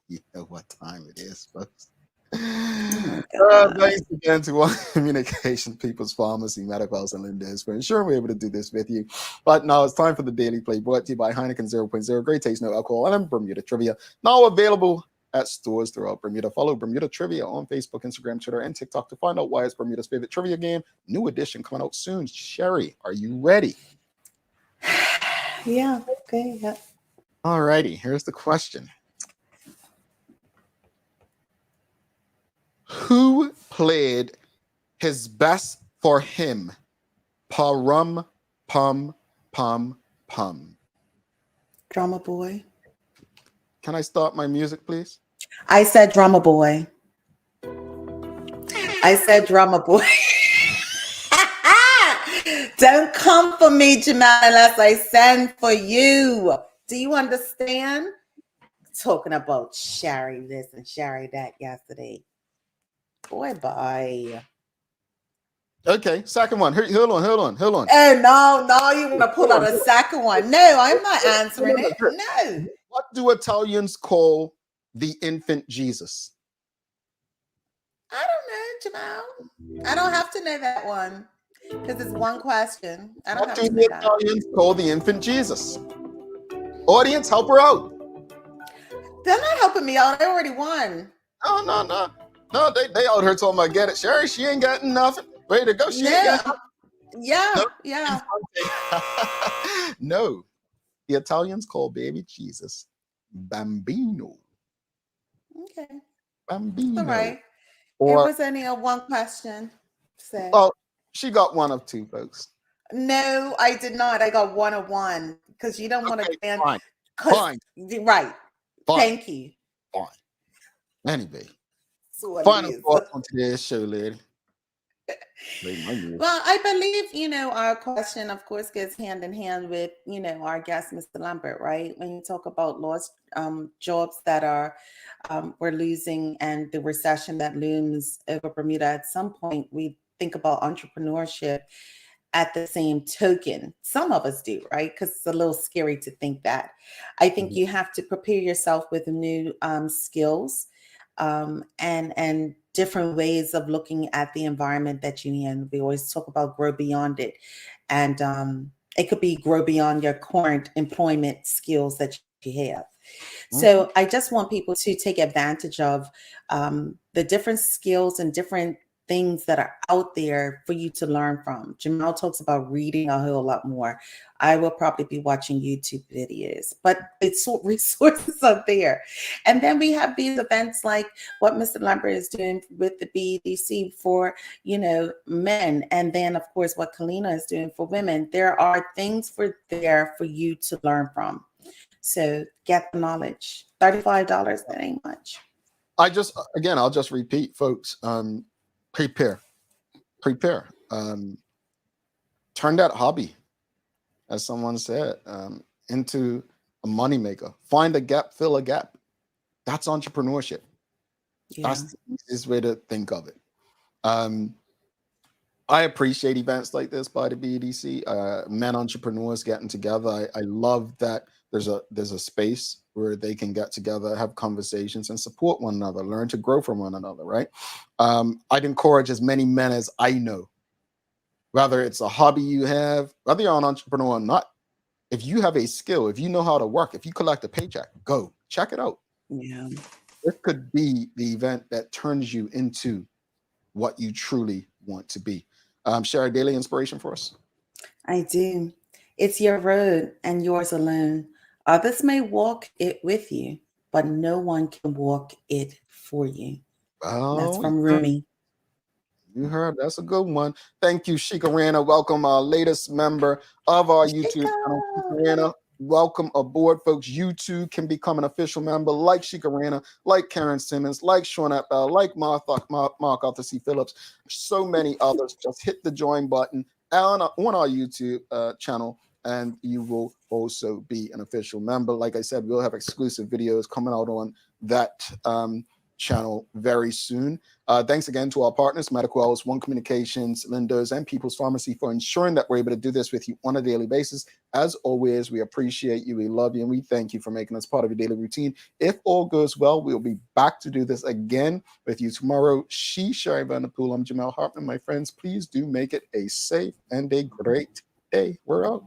you know what time it is, folks. Thanks again to One Communication, People's Pharmacy, Medical House, and Linda's for ensuring we're able to do this with you. But now it's time for the Daily Play, brought to you by Heineken 0.0, great taste, no alcohol, and Bermuda Trivia. Now available at stores throughout Bermuda. Follow Bermuda Trivia on Facebook, Instagram, Twitter, and TikTok to find out why it's Bermuda's favorite trivia game. New edition coming out soon. Sherry, are you ready? Yeah, okay, yeah. All righty, here's the question. Who played his best for him? Parum, pum, pum, pum. Drama boy. Can I start my music, please? I said drama boy. I said drama boy. Don't come for me, Jamal, unless I send for you. Do you understand? Talking about Sherry this and Sherry that yesterday. Boy, bye. Okay, second one. Hold on. Oh, no, you want to pull out a second one. No, I'm not answering it. No. What do Italians call the infant Jesus? I don't know, Jamal. I don't have to know that one because it's one question. I don't have to know What do the Italians call the infant Jesus? Audience, help her out. They're not helping me out. I already won. No, they out here talking about get it. Sherry, she ain't got nothing. Way to go. She ain't got Yeah. No. The Italians call baby Jesus Bambino. Okay. Bambino. All right. Or, it was only a one question. So. Oh, she got one of two, folks. No, I did not. I got one of one because you don't want to ban. Fine. Right. Fine. Thank you. Fine. Anyway. Final thoughts on today's show, lady. Well, I believe, our question, of course, goes hand in hand with, our guest, Mr. Lambert, right? When you talk about lost jobs that we're losing and the recession that looms over Bermuda, at some point, we think about entrepreneurship at the same token. Some of us do, right? Because it's a little scary to think that. I think you have to prepare yourself with new skills and different ways of looking at the environment that you're in. We always talk about grow beyond it. And it could be grow beyond your current employment skills that you have. So I just want people to take advantage of the different skills and different things that are out there for you to learn from. Jamal talks about reading a whole lot more. I will probably be watching YouTube videos, but it's resources are there. And then we have these events like what Mr. Lambert is doing with the BEDC for, men. And then of course, what Kalina is doing for women. There are things there for you to learn from. So get the knowledge. $35, that ain't much. I'll just repeat, folks. Prepare. Turn that hobby, as someone said, into a moneymaker. Find a gap, fill a gap. That's entrepreneurship. Yeah. That's the easiest way to think of it. I appreciate events like this by the BEDC, men entrepreneurs getting together. I love that there's a space where they can get together, have conversations, and support one another, learn to grow from one another, right? I'd encourage as many men as I know, whether it's a hobby you have, whether you're an entrepreneur or not, if you have a skill, if you know how to work, if you collect a paycheck, go check it out. Yeah. This could be the event that turns you into what you truly want to be. Share a daily inspiration for us. I do. It's your road and yours alone. Others may walk it with you, but no one can walk it for you. Oh, that's from Rumi. You heard, that's a good one. Thank you, Shika Rana. Welcome our latest member of our YouTube channel. Shika Rana, welcome aboard, folks. You too can become an official member like Shika Rana, like Karen Simmons, like Shawnette Bell, like Mark Arthur C. Phillips, so many others. Just hit the join button on our YouTube channel, and you will also be an official member. Like I said, we'll have exclusive videos coming out on that channel very soon. Thanks again to our partners, Medical Hours, One Communications, Lindo's, and People's Pharmacy for ensuring that we're able to do this with you on a daily basis. As always, we appreciate you, we love you, and we thank you for making us part of your daily routine. If all goes well, we'll be back to do this again with you tomorrow. She's Sherry Vanderpool. I'm Jamel Hartman. My friends, please do make it a safe and a great day. We're out.